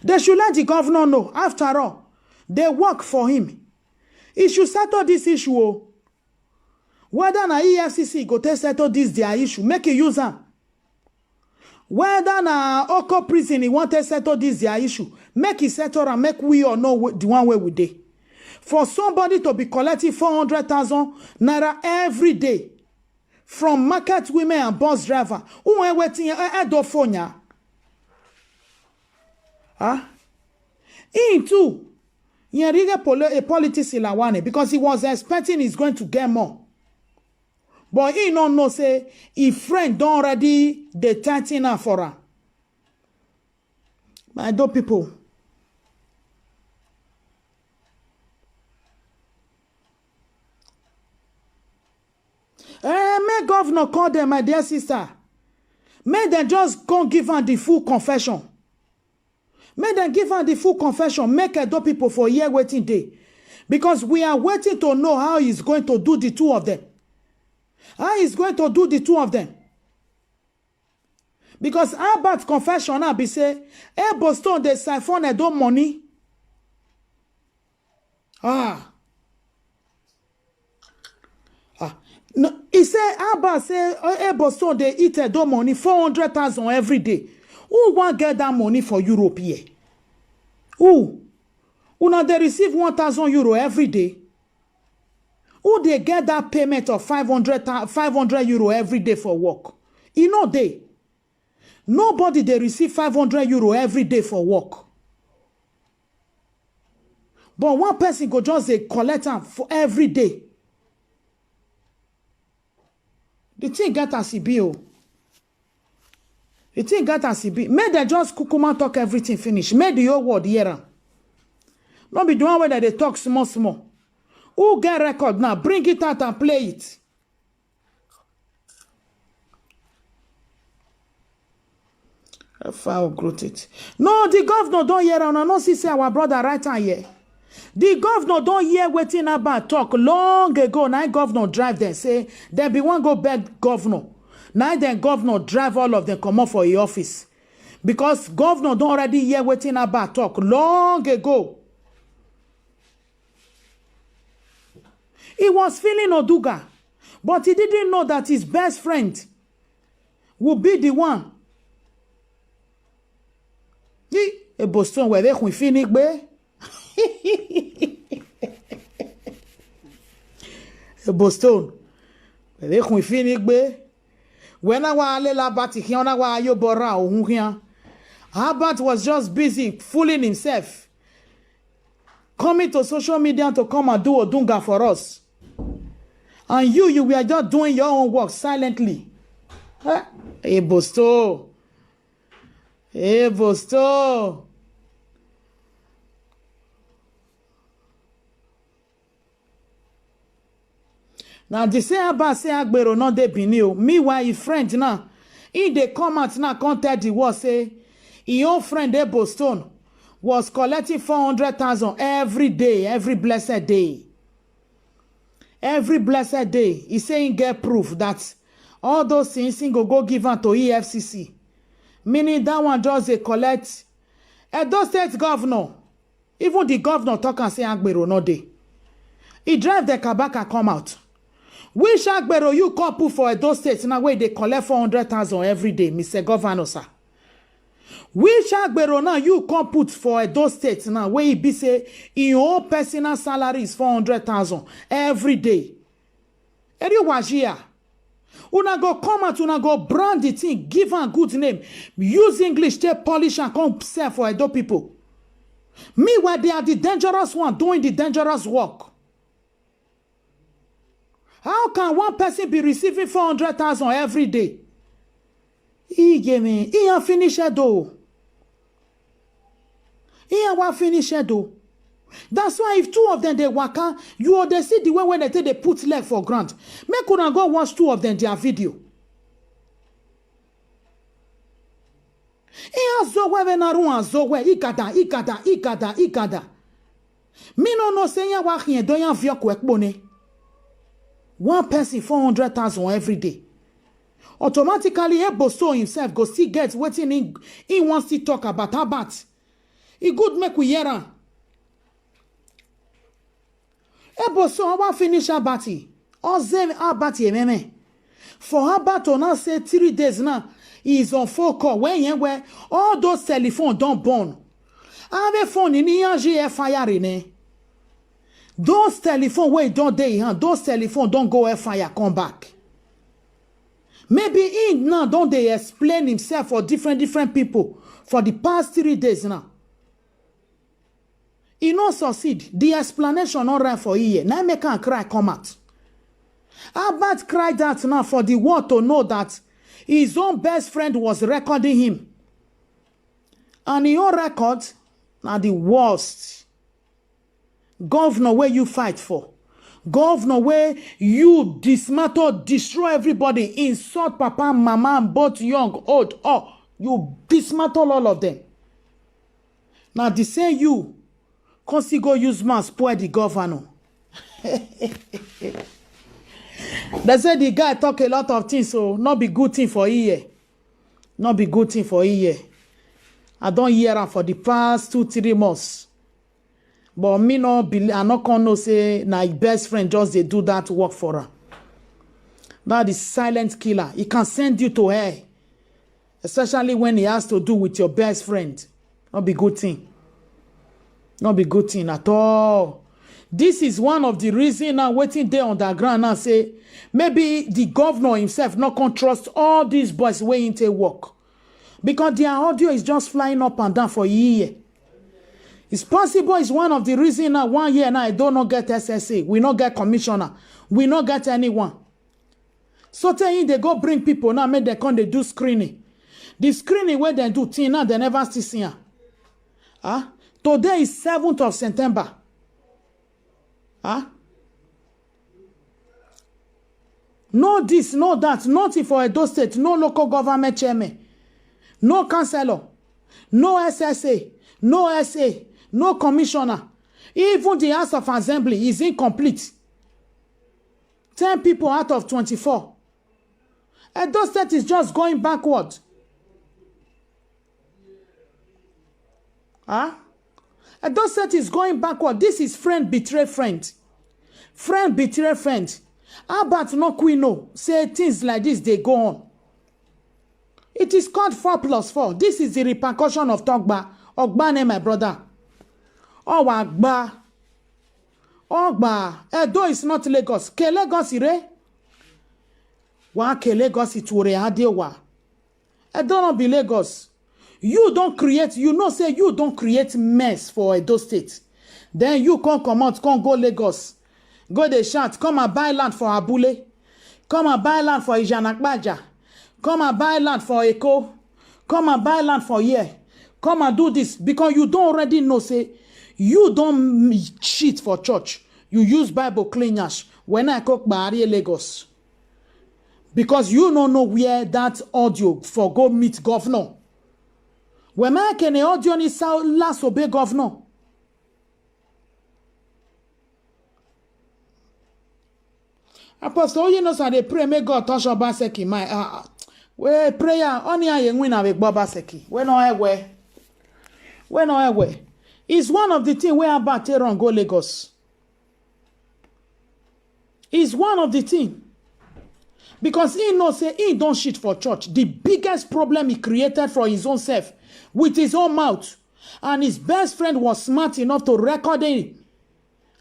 They should let the governor know. After all, they work for him. He should settle this issue. Whether na EFCC go to settle this their issue, make a use am. Whether na Oko prison he want to settle this their issue, make it settle and make we all know the one way we dey. For somebody to be collecting 400,000 naira every day from market women and bus driver, who are waiting at the phone? Ah, in too, a politics because he was expecting he's going to get more. But he don't know, say, his friend don't already the 13 for her. My do people. May governor call them, my dear sister. May them just go give her the full confession. May them give her the full confession. Make a do people for a year waiting day. Because we are waiting to know how he's going to do the two of them. How he's going to do the two of them. Because Albert's confession now be say, hey, Boston, they siphon a do money. No, he say, Albert say, hey, Boston, they eat a do money, 400,000 every day. Who want get that money for Europe here? Who? Who now they receive 1,000 euro every day? Who they get that payment of 500 euro every day for work? You know they. Nobody they receive 500 euro every day for work. But one person go just a collect them for every day. The thing get as it be. The thing get as it be. May they just kukuma talk everything finish. May the whole world hear them. Not be the one way that they talk small. Who get record now? Bring it out and play it. Foul it. No, the governor don't hear and I no see say our brother right here. The governor don't hear waiting about talk long ago. Now governor drive them say there be one go beg governor. Now then governor drive all of them come up for the office. Because governor don't already hear waiting about talk long ago. He was feeling Oduga, but he didn't know that his best friend would be the one. E Boston where they finish be. Boston where they finish be. When I was lela bati hiona wa ayo bora ohun Herbert was just busy fooling himself, coming to social media to come and do Odunga for us. And you were just doing your own work silently. Hey, Bosto. Hey, Bosto. Now, the say about say Agbero not de Binio. Meanwhile, his friend now, in the comments now, can't tell the word say, his own friend, Boston, was collecting 400,000 every day, every blessed day. Every blessed day, he's saying get proof that all those things go give on to EFCC. Meaning that one just they collect. Edo State governor, even the governor talk and say Agbero no dey. He drive the Kabaka come out. Which Agbero you call put for Edo State now where they collect 400,000 every day, Mr. Governor, sir? Which Agbero now you come put for Edo State now where he be say your own personal salary is 400,000 every day? Eri wajia. Una go come out, una go brand the thing, give her a good name. Use English, take polish and come sell for Edo people. Meanwhile, they are the dangerous one doing the dangerous work. How can one person be receiving 400,000 every day? He ain't finished though. He ain't finished though. That's why if two of them they waka, you or they see the way when they put leg for ground. Make una go watch two of them their video. Zowe venaru zowe ikada. Me no say ya wa hien don ya vio kwekbone. One person 400,000 every day. Automatically Eboso himself go see get waiting he wants to talk about. He good make we hear am. Eboso awa finish abati. Ozem abati ememe. For abato now say 3 days now. He is on phone call where all those telephones don't burn. Have phone in ENG fire in. Those telephones where don't they those telephones don't go fire come back. Maybe he now don't they explain himself for different people for the past 3 days now. He no succeed. The explanation not right for here. Now make can cry come out. Albert cried that now for the world to know that his own best friend was recording him. And your record are the worst. Governor where you fight for. Governor where you dismantle, destroy everybody, insult papa, mama, both young, old, you dismantle all of them. Now the same you, cause go use man spoil the governor. They say the guy talk a lot of things, so not be good thing for here. Not be good thing for here. I don't hear him for the past 2-3 months. But me no believe, I not gonna know say na best friend just they do that work for her. That is silent killer. He can send you to hell. Especially when he has to do with your best friend. Not be good thing. Not be good thing at all. This is one of the reasons now waiting there on the ground now say maybe the governor himself not can trust all these boys way into work. Because their audio is just flying up and down for a year. It's possible it's one of the reasons now 1 year now I don't not get SSA. We not get commissioner. We not get anyone. So tell you they go bring people now make they come they do screening. The screening where they do thing now they never still see her. Today is 7th of September. No this, no that, nothing for Edo State, no local government chairman, no councillor, no SSA, no SA, no commissioner. Even the House of Assembly is incomplete. 10 people out of 24. Edo State is just going backward. Edo State is going backward. This is friend betray friend. Friend betray friend. How about no queen no? Say things like this, they go on. It is called 4+4. This is the repercussion of Togba. Ogbane, my brother. Ogba. Edo is not Lagos. Ke Lagos ire? Wa ke Lagos iture adewa. Edo not be Lagos. You don't create, you know say you don't create mess for Edo State. Then you come out, come go Lagos. Go they shout, come and buy land for Abule. Come and buy land for Ijanakbaja. Come and buy land for Eko. Come and buy land for here. Come and do this. Because you don't already know, say, you don't cheat for church. You use Bible cleaners. When I cook Bahari Lagos. Because you don't know where that audio for go meet governor. When I can audio ni sa last obey governor. Apostle, you know, so they pray, may God touch Obazee. My we prayer only I win with Obazee. We no away. We no away. It's one of the things where about Teron go Lagos. It's one of the things. Because he knows say he don't shit for church. The biggest problem he created for his own self with his own mouth. And his best friend was smart enough to record it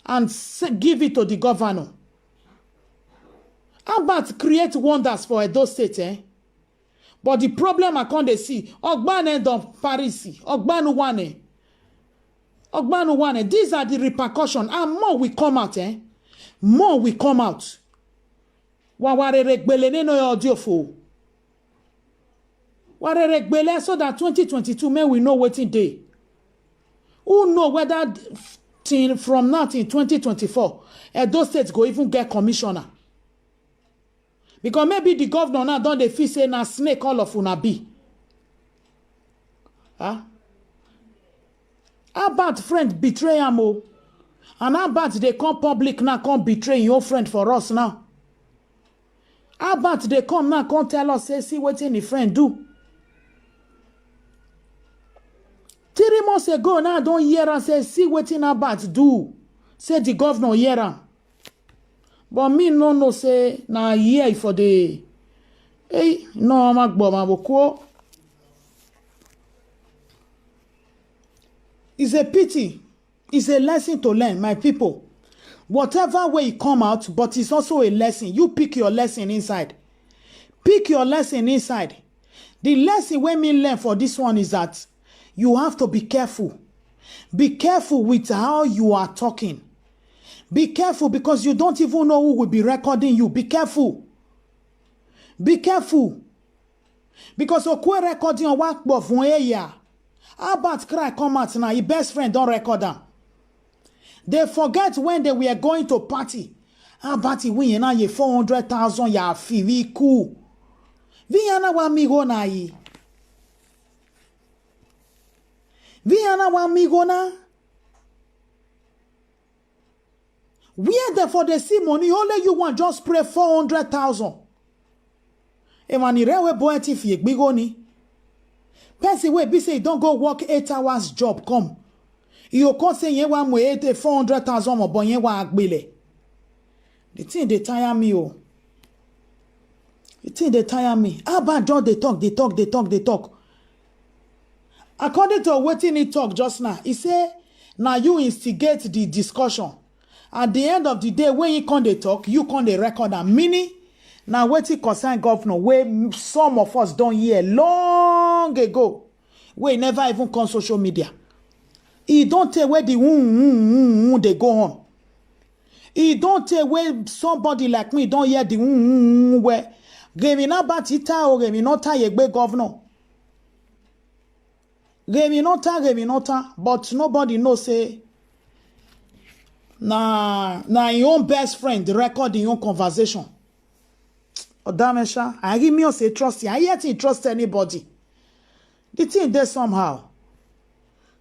and give it to the governor. Abat create wonders for Edo State, eh? But the problem I can't see, Ogbane don Paris, Ogbanu wane. These are the repercussions, and more will come out, eh? More will come out. Waware regbele no audio fo. Ware regbele so that 2022 men we know waiting day. Who know whether from now till 2024, Edo State go even get commissioner? Because maybe the governor now don't they feel say na snake all of una be. Huh? How about friend betray am o? And how about they come public now come betray your friend for us now? How about they come now come tell us say see what any friend do? 3 months ago now don't hear am say see what in about do. Say the governor hear am. But me no know say na here for the hey no magbo maboko. It's a pity. It's a lesson to learn, my people. Whatever way it come out, but it's also a lesson. You pick your lesson inside. Pick your lesson inside. The lesson when me learn for this one is that you have to be careful. Be careful with how you are talking. Be careful because you don't even know who will be recording you. Be careful. Be careful. Because okwe recording on work of 1 year. How about cry come out now? Your best friend don't record them. They forget when they were going to party. How about it when you now you 400,000 ya fee cool. Viana wa migo na yi. Viana wa migo na. Where therefore they see money, only you want just pray 400,000. Emani rewe boeti fi ekbigo ni. Person wey be say don't go work 8 hours job come. You can't say yen wa mo 400,000 mo bon yen wa agbele. The thing they tire me oh. The thing they tire me. How about just they talk. According to what he talk just now, he say now you instigate the discussion. At the end of the day, when you can't they talk, you can't they record and meaning. Now what he concern governor where some of us don't hear long ago. We never even come social media. He don't tell where the they go on. He don't tell where somebody like me don't hear the where Gemi na batita or Gemi not yegbe governor. Gemi nota, but nobody knows say na your own best friend record your own conversation. Odamesha, I give me say trust you. I yet trust anybody. The thing there somehow.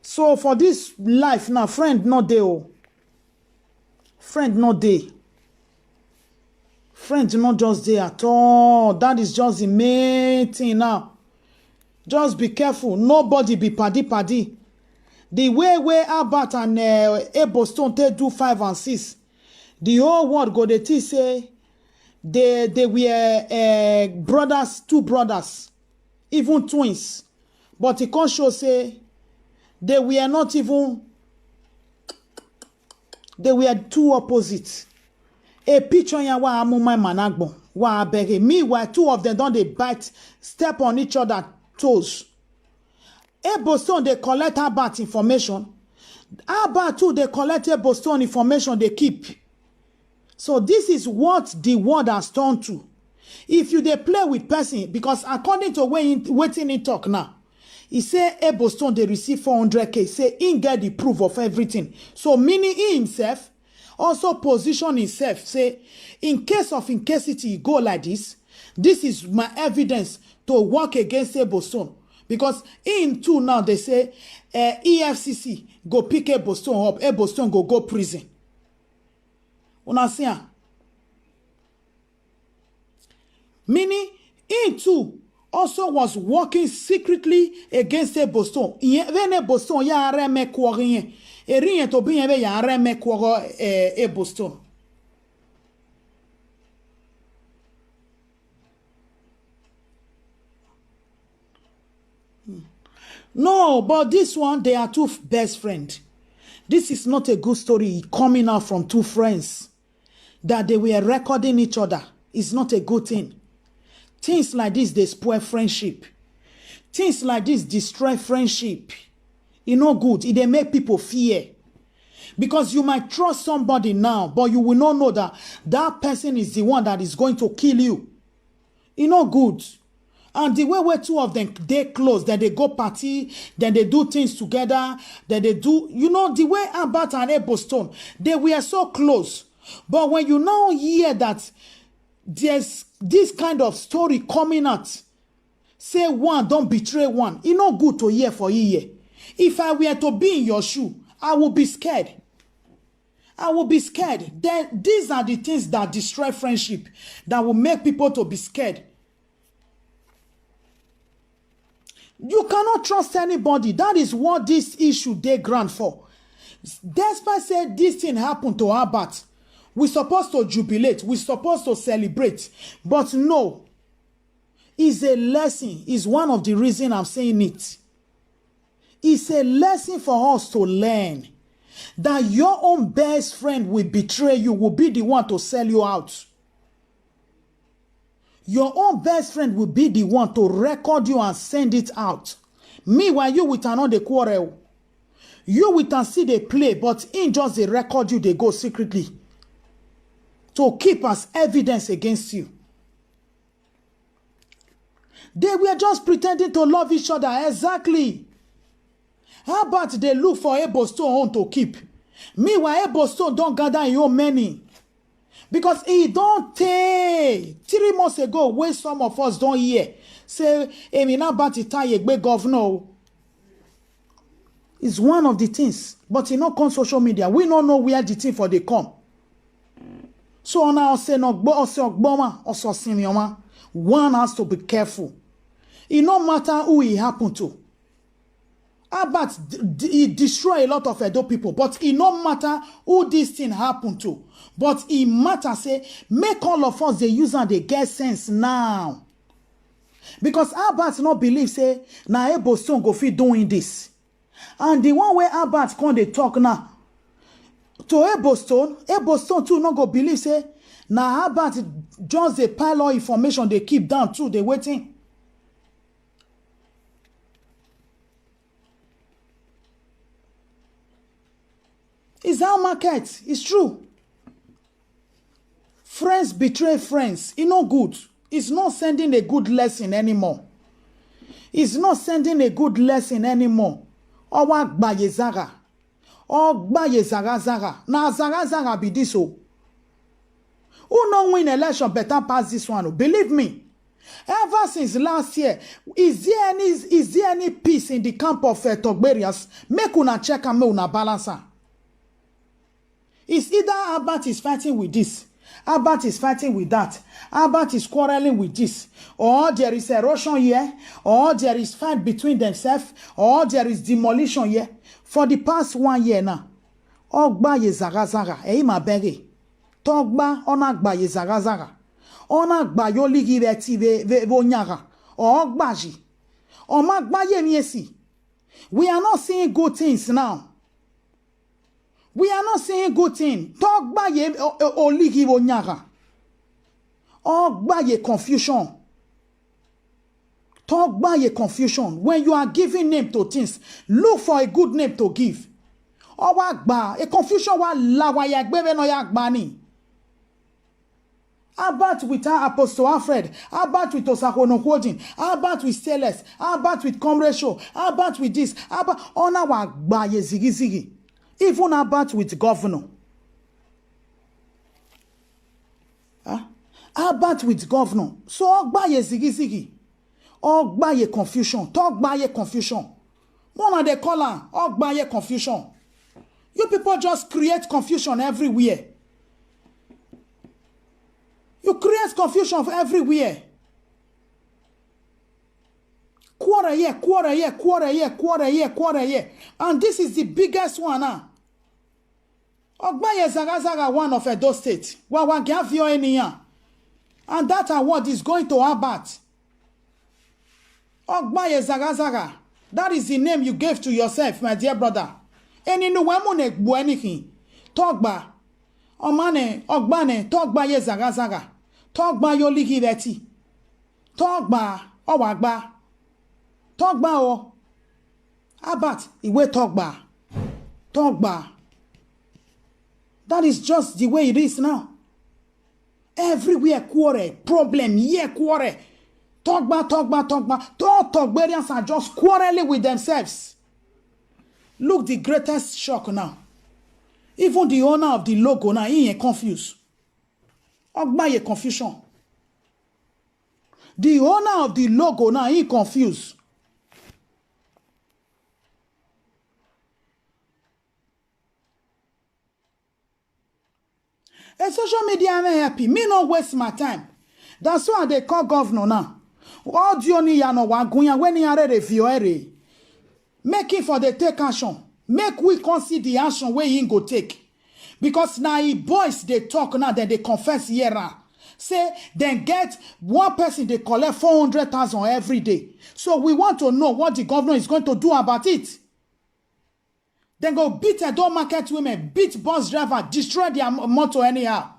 So for this life now, friend not there. Oh. Friend not there. Friend not just there at all. That is just the main thing now. Just be careful. Nobody be paddy. The way Albert and Ebo Stone they do 5 and 6. The whole world go they say they were brothers, 2 brothers, even twins. But it can't show say they were not even, they were 2 opposites. A picture ya wa amuma managbo wa abege. Meanwhile, 2 of them don't they bite, step on each other toes. Boston they collect about information. About too they collect Boston information they keep. So this is what the world has turned to. If you they play with person, because according to waiting in talk now, he say Boston they receive 400k. Say he get the proof of everything. So meaning he himself also position himself. Say in case of incasity go like this. This is my evidence to work against Boston. Because in too now they say EFCC go pick Boston up, Boston go prison. Una see? Meaning in too also was working secretly against Boston. When Boston ya reme kwa rien. E rien to bien be ya reme kwa Boston. No, but this one, they are 2 best friends. This is not a good story coming out from 2 friends that they were recording each other. It's not a good thing. Things like this, they spoil friendship. Things like this destroy friendship. It's not good. It they make people fear. Because you might trust somebody now, but you will not know that that person is the one that is going to kill you. It's not good. And the way where two of them, they close, then they go party, then they do things together, then they do, you know, the way Albert and Ebostone, they were so close. But when you now hear that there's this kind of story coming out, say one, don't betray one, it's not good to hear for you. If I were to be in your shoe, I would be scared. I will be scared. Then these are the things that destroy friendship, that will make people to be scared. You cannot trust anybody. That is what this issue they grant for. Despite say this thing happened to Albert, we're supposed to jubilate. We're supposed to celebrate. But no, it's a lesson. It's one of the reasons I'm saying it. It's a lesson for us to learn that your own best friend will betray you, will be the one to sell you out. Your own best friend will be the one to record you and send it out. Meanwhile, you with another quarrel. You with and see they play, but in just the record you, they go secretly to keep as evidence against you. They were just pretending to love each other. Exactly. How about they look for Ebostone to keep? Meanwhile, Ebostone don't gather your money. Because he don't take 3 months ago, where some of us don't hear. Say, Emina Batita Yegbe governor. It's one of the things. But you know, on social media, we don't know where the thing for they come. So now say no one has to be careful. It no matter who it happened to. Albert, he destroy a lot of Edo people, but it no matter who this thing happened to. But it matter say, make all of us they use and they get sense now. Because Albert not believe say, na Ebostone go fit doing this. And the one where Albert come they talk now, to Ebostone too not go believe say, na Albert just the pile of information they keep down too, they waiting. It's our market. It's true. Friends betray friends. It's not good. It's not sending a good lesson anymore. It's not sending a good lesson anymore. Owa gbaye zaga. O gbaye zaga zaga. Na zaga zaga be this o. Who no win election better pass this one? Believe me. Ever since last year, is there any peace in the camp of Togberias? Make una check and make una balance. It's either Albert is fighting with this, Albert is fighting with that, Albert is quarreling with this, or there is erosion here, or there is fight between themselves, or there is demolition here. For the past 1 year now, Ogba ye zaga zaga, ma bege. Togba onagba ye zaga zaga. Onagba yo ligi veti ve nyaga. Ogba ji. Omagba ye miesi. We are not seeing good things now. We are not saying good thing. Talk by ye oligi wonyaga. Talk by ye confusion. Talk by ye confusion. When you are giving name to things, look for a good name to give. Owagba, a confusion wa lawa yagbebe no yagbani. About with our Apostle Alfred, about with Osakono Quoting, about with Steelers, about with Comrade Show, about with this, about on our gba ye zigi zigi. Even about with governor. About with governor. So, ogba ye zigi zigi. Ogba ye confusion. Talk by ye confusion. One of the color, ogba ye confusion. You people just create confusion everywhere. You create confusion everywhere. Quarter year, quarter year, quarter year, quarter year, quarter year. And this is the biggest one now. Ogbaye Zagazaga, one of Edo State. Well, give you any year. And that award is going to Albert. Ogbaye Zagazaga. That is the name you gave to yourself, my dear brother. And in the woman, anything. Togba. Omane, Ogbane, Togbaye Zagazaga. Talk ba yo ligi beti. Talk ba o wagba. Talk ba o. Abat iwe talk ba. Talk ba. That is just the way it is now. Everywhere quarrel, problem, yeah, quarrel. Talk ba. Talk Berians are just quarreling with themselves. Look, the greatest shock now. Even the owner of the logo now, he ain't confused. Ogba ye confusion. The owner of the logo now, he confused. A social media ain't happy. Me no waste my time. That's why they call governor now. All the only yano wagunya when he are review ere. Making for the take action. Make we consider the action where he go take. Because now he boys they talk now, then they confess here. Say, then get one person they collect 400,000 every day. So we want to know what the governor is going to do about it. Then go beat a door market women, beat bus driver, destroy their motor anyhow.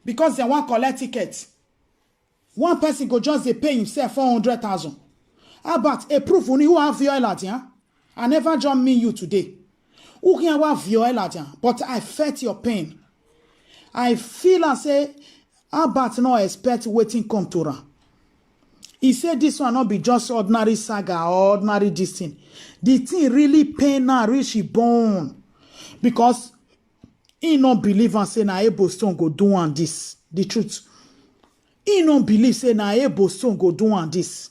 Because they want collect tickets. One person go just they pay himself 400,000. How about a proof when you have violet, yeah? I never join me you today. Who can have violet, yeah? But I felt your pain. I feel and say, how about no expect waiting come to her? He said this one not be just ordinary saga or ordinary this thing. The thing really pain now reach he bone. Because he not believe and say na able stone go do on this. The truth. He not believe say na able stone go do on this.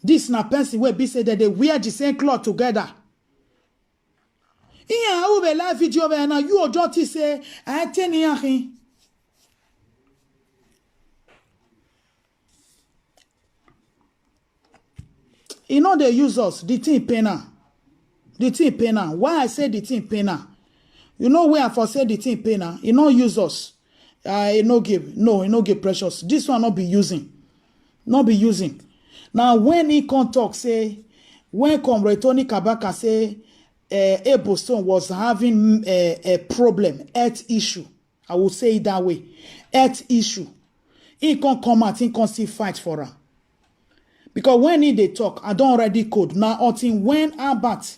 This na person where be say that they wear the same cloth together. Iya who be live video over now you just say I tell you. You know they use us, the thing painer. The thing painer. Why I say the thing painer? You know where I for say the thing painer? You know use us. You no give precious. This one not be using. Not be using. Now when he can talk say, when Comrade Tony Kabaka say Eboston was having a problem, health issue. I will say it that way. Health issue. He can come out, he can still fight for her. Because when they talk, I don't already code. Now, until when Albert.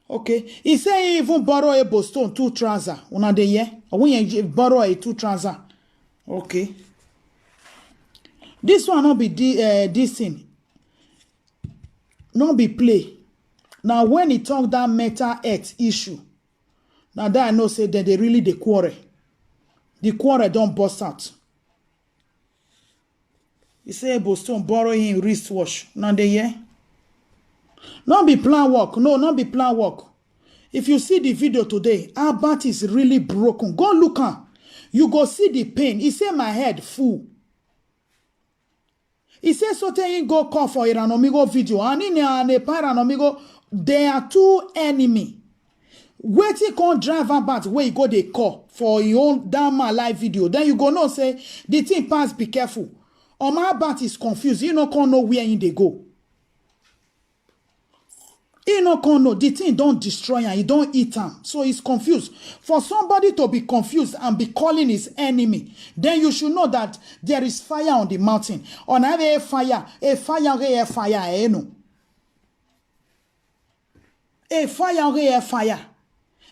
Okay. He say he even borrow a Boston 2 trousers. Una de ye. Or when you borrow a 2 trousers. Okay. This one not be this thing. Not be play. Now, when he talk that mental health issue, now that I know say that they really the quarrel. The quarrel don't bust out. He say Boston borrow him wristwatch. Now they yeah. Not be plan work. No, not be plan work. If you see the video today, Albert is really broken. Go look at. You go see the pain. He say my head full. He say so he go call for Iranomigo video. And in a Paranomigo, they are two enemy. Waiting can drive Albert where you go they call for your own damn live video. Then you go no say the thing pass be careful. Or my Albert is confused. You no can know where in they go. He no can know. The thing don't destroy him. He don't eat him. So he's confused. For somebody to be confused and be calling his enemy, then you should know that there is fire on the mountain. On a fire, a fire, no. A fire.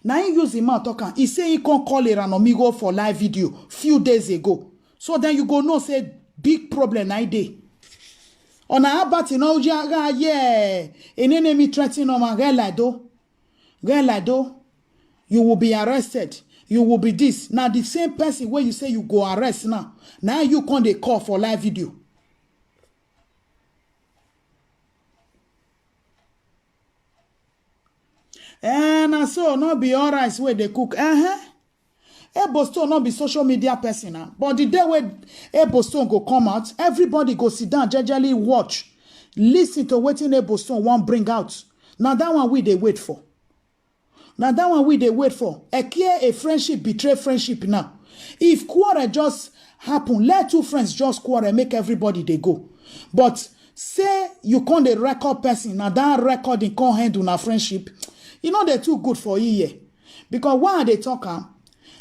Now he use him out talking. He say he can call an amigo for live video few days ago. So then you go no say big problem I day. On a Albert in Oja, yeah, an enemy threatening on my girl, you will be arrested. You will be this. Now the same person where you say you go arrest now. Now you can't they call for live video. And so not be all right where they cook. Eboston not be social media person now. But the day when Eboston go come out, everybody go sit down, jejely watch. Listen to what Eboston won't bring out. Now that one we they wait for. A friendship betray friendship now. If quarrel just happen, let two friends just quarrel, make everybody they go. But say you can't the record person, now that recording can't handle na friendship. You know they're too good for you here. Because why are they talking?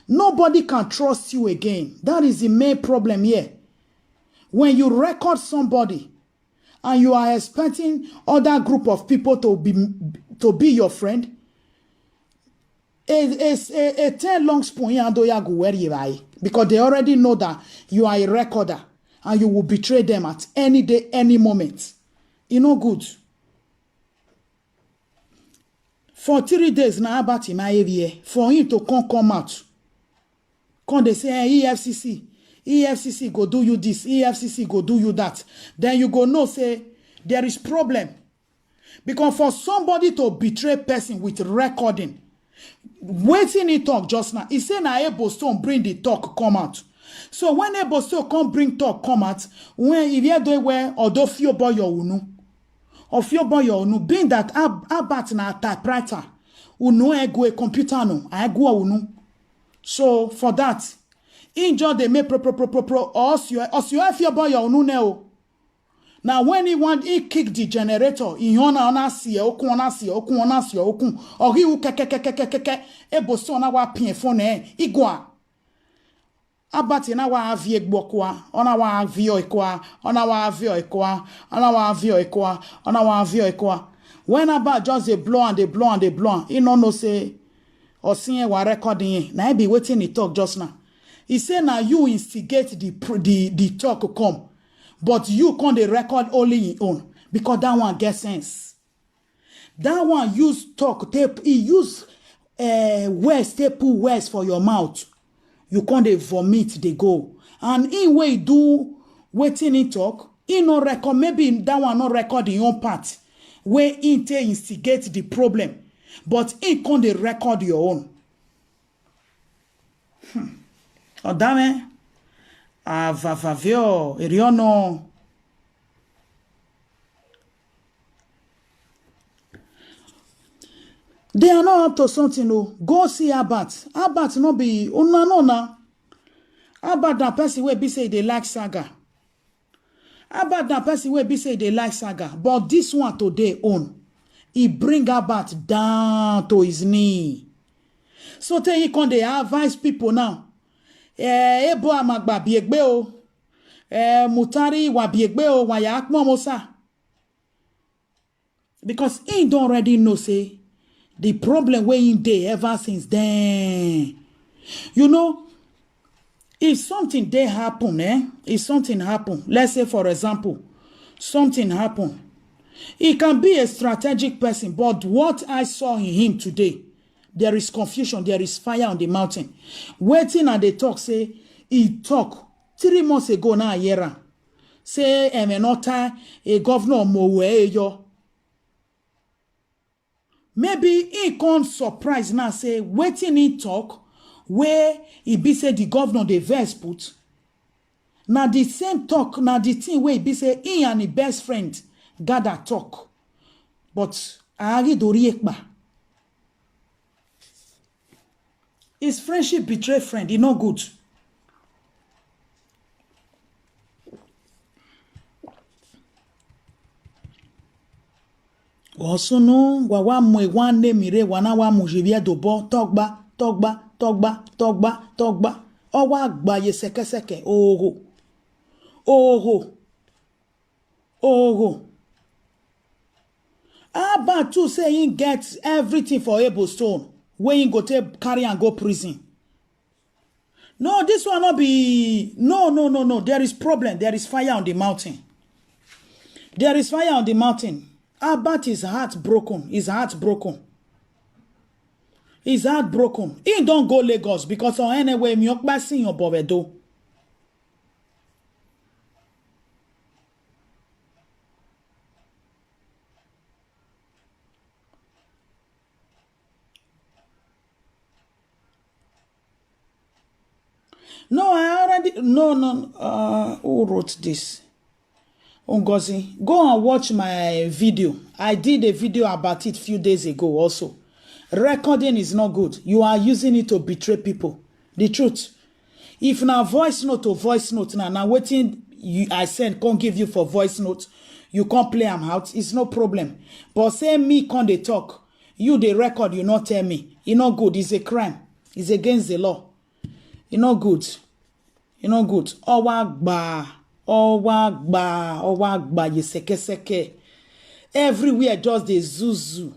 Nobody can trust you again. That is the main problem here. When you record somebody and you are expecting other group of people to be your friend, a 10 long spoon because they already know that you are a recorder and you will betray them at any day, any moment. You know good. For 3 days now about in my area, for him to come out. Come they say, hey, EFCC go do you this, EFCC go do you that. Then you go know say there is problem. Because for somebody to betray person with recording, waiting he talk just now, he say na Obazee bring the talk come out. So when Obazee come bring talk come out, when if you do where or do feel boy your unu, or feel boy your unu, being that about na typewriter, unu ego a computer no, I go unu. So for that, in just they make pro us you feel boy your unu now. Now when he kick the generator, he ona see okun or he keke Obazee na wa pin phone igwa abati na wa avie gbokwa ona wa avio ikwa ona wa avio ikwa ona wa avio ikwa ona wa avio ikwa when about just they blow and they blow he no say or seeing wa recording na be waiting he talk just now. He say now you instigate the talk come. But you can't record only in own because that one gets sense. That one use talk tape. He use words, tape words for your mouth. You can't vomit they go. And in way do waiting in talk. He no record maybe that one not record in your part where he instigate the problem, but he can't record your own. Oh damn. Vavio, Eriono. They are not up to something, no. Go see Abat. Abat no be una. Abat na person wey be say they like saga. Abat na person wey be say they like saga. But this one today own. He bring Abat down to his knee. So tell you can they advise people now. Ebo amagba biegbe o. Mutari wa biegbe o wa ya akmo mosa. Because he don't already know say the problem where in day ever since then. You know, if something they happen, if something happen, let's say for example, something happen. He can be a strategic person, but what I saw in him today, there is confusion. There is fire on the mountain. Waiting and they talk, say, he talk 3 months ago now, yera. Say, not a governor mowe yo. Maybe he can't surprise now, say, waiting he talk, where he be say the governor the verse put. Now the same talk, now the thing where he be say, he and his best friend gather talk. But, Ari Doriekba. His friendship betray friend. He no good. Also no, wawa mwe wane mire wana wa mujibia dobo togba. Owa gba ye seke. Oho. About to say he gets everything for Obazee. Where you go take carry and go prison. No, this one not be. No. There is problem. There is fire on the mountain. There is fire on the mountain. Abat is heartbroken. His heart broken. He don't go Lagos because on anyway me okbasi your bovedo. No, I already no. Who wrote this? Obazee, go and watch my video. I did a video about it a few days ago also. Recording is not good. You are using it to betray people. The truth. If now voice note to voice note now waiting I send can't give you for voice note. You can't play them out. It's no problem. But say me can't they talk. You the record you not tell me. It's not good. It's a crime. It's against the law. You no good. You no good. Owagba, ye seke. Everywhere just the zuzu.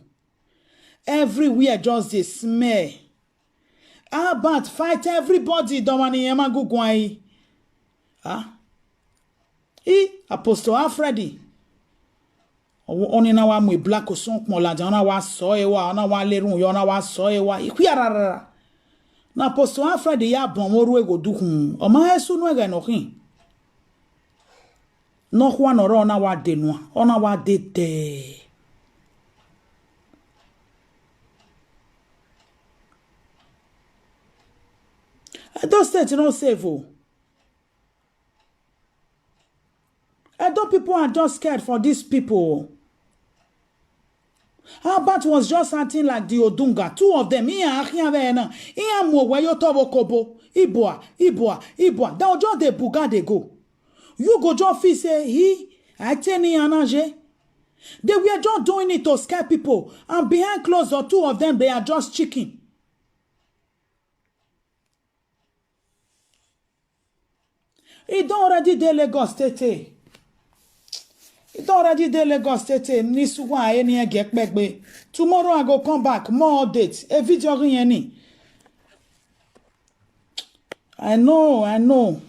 Everywhere just the smell. How about fight everybody? Don't want to go gwai. Apostle Alfredi. Oni na wa mwe black osun kmola je ona wa so ewa ona wa lerun yo ona wa so ewa ikuyarara na Apostle Alfredi ya bon moru ego dukun o ma esu no ega no kin no kwa no ro ona wa denua ona wa dete Edo State no save o. Edo people are just scared for these people. Albert was just acting like the Odunga. Two of them. Ibua. That was just the buga they go. You go just feel say I tell you, they were just doing it to scare people. And behind closed door, two of them, they are just chicken. It don't already dey Lagos State. It already dey Lagos State. Nisuwa any get back. Tomorrow I go come back. More updates. A video any. I know.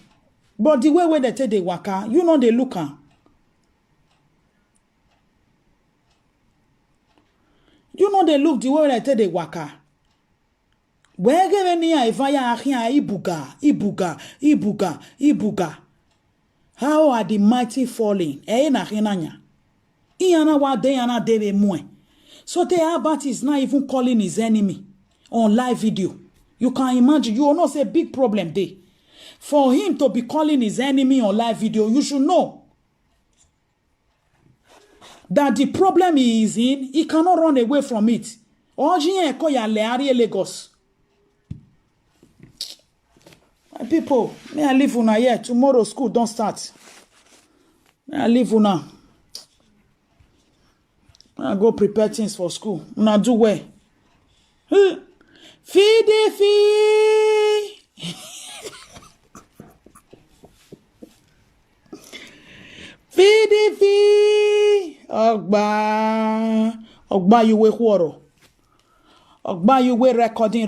But the way they take the waka, you know they look am. You know they look the way they take the waka. Where give any ivaya ahia ibuga. How are the mighty falling? Na hinanya. Iana wa de ana debe mwe. So the Albert is not even calling his enemy on live video. You can imagine. You know say big problem there. For him to be calling his enemy on live video, you should know that the problem he is in, he cannot run away from it. Lagos. My people, may I leave una here. Tomorrow school don't start. May I leave una. I go prepare things for school. Una do where? Feedy fee. Feedy fee. Ogba you we quarrel. Ogba you we recording.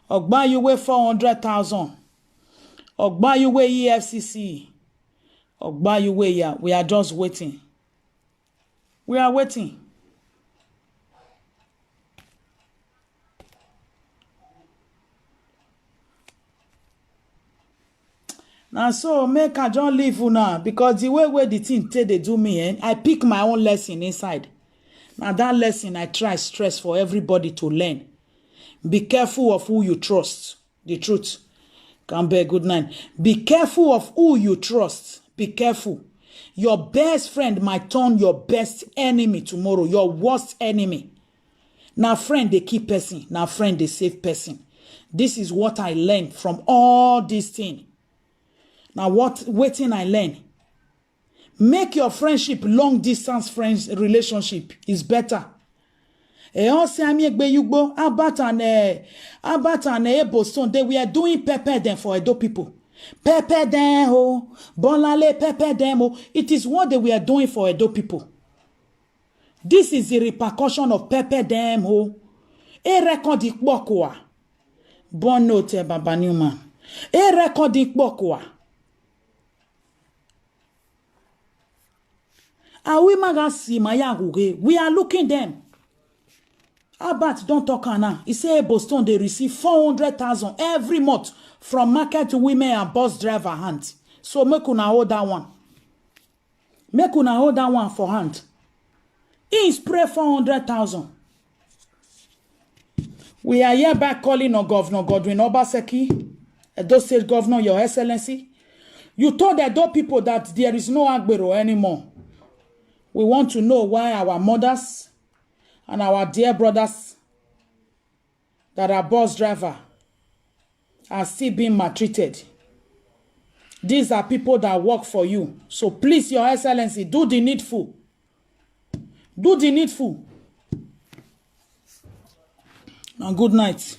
Ogba you we 400,000. Ogba you we EFCC. Ogba you we ya. We are just waiting. We are waiting. Now so make I don't leave una because the way the thing take they do me, I pick my own lesson inside. Now that lesson I try stress for everybody to learn. Be careful of who you trust. The truth. Come back, good night. Be careful of who you trust. Be careful. Your best friend might turn your best enemy tomorrow. Your worst enemy. Now friend they keep person. Now friend they save person. This is what I learned from all these things. Now what waiting I learn. Make your friendship long distance friends relationship is better. Albert and Boston, they were doing pepper them for Edo people. Pepper them, oh, Bonale, pepper them, oh. It is what they were doing for Edo people. This is the repercussion of pepper them, oh. E record ikbokwa. Bon note, Baba Newman. E record ikbokwa. We are looking them. Albert don't talk now. He say Boston they receive 400,000 every month from market to women and bus driver hand. So make una hold that one. Make una hold that one for hand. He spray 400,000. We are hereby calling on Governor Godwin Obazee, Edo State Governor, Your Excellency. You told Edo people that there is no Agbero anymore. We want to know why our mothers and our dear brothers that are bus driver are still being maltreated. These are people that work for you. So please, Your Excellency, do the needful. Do the needful. Now, good night.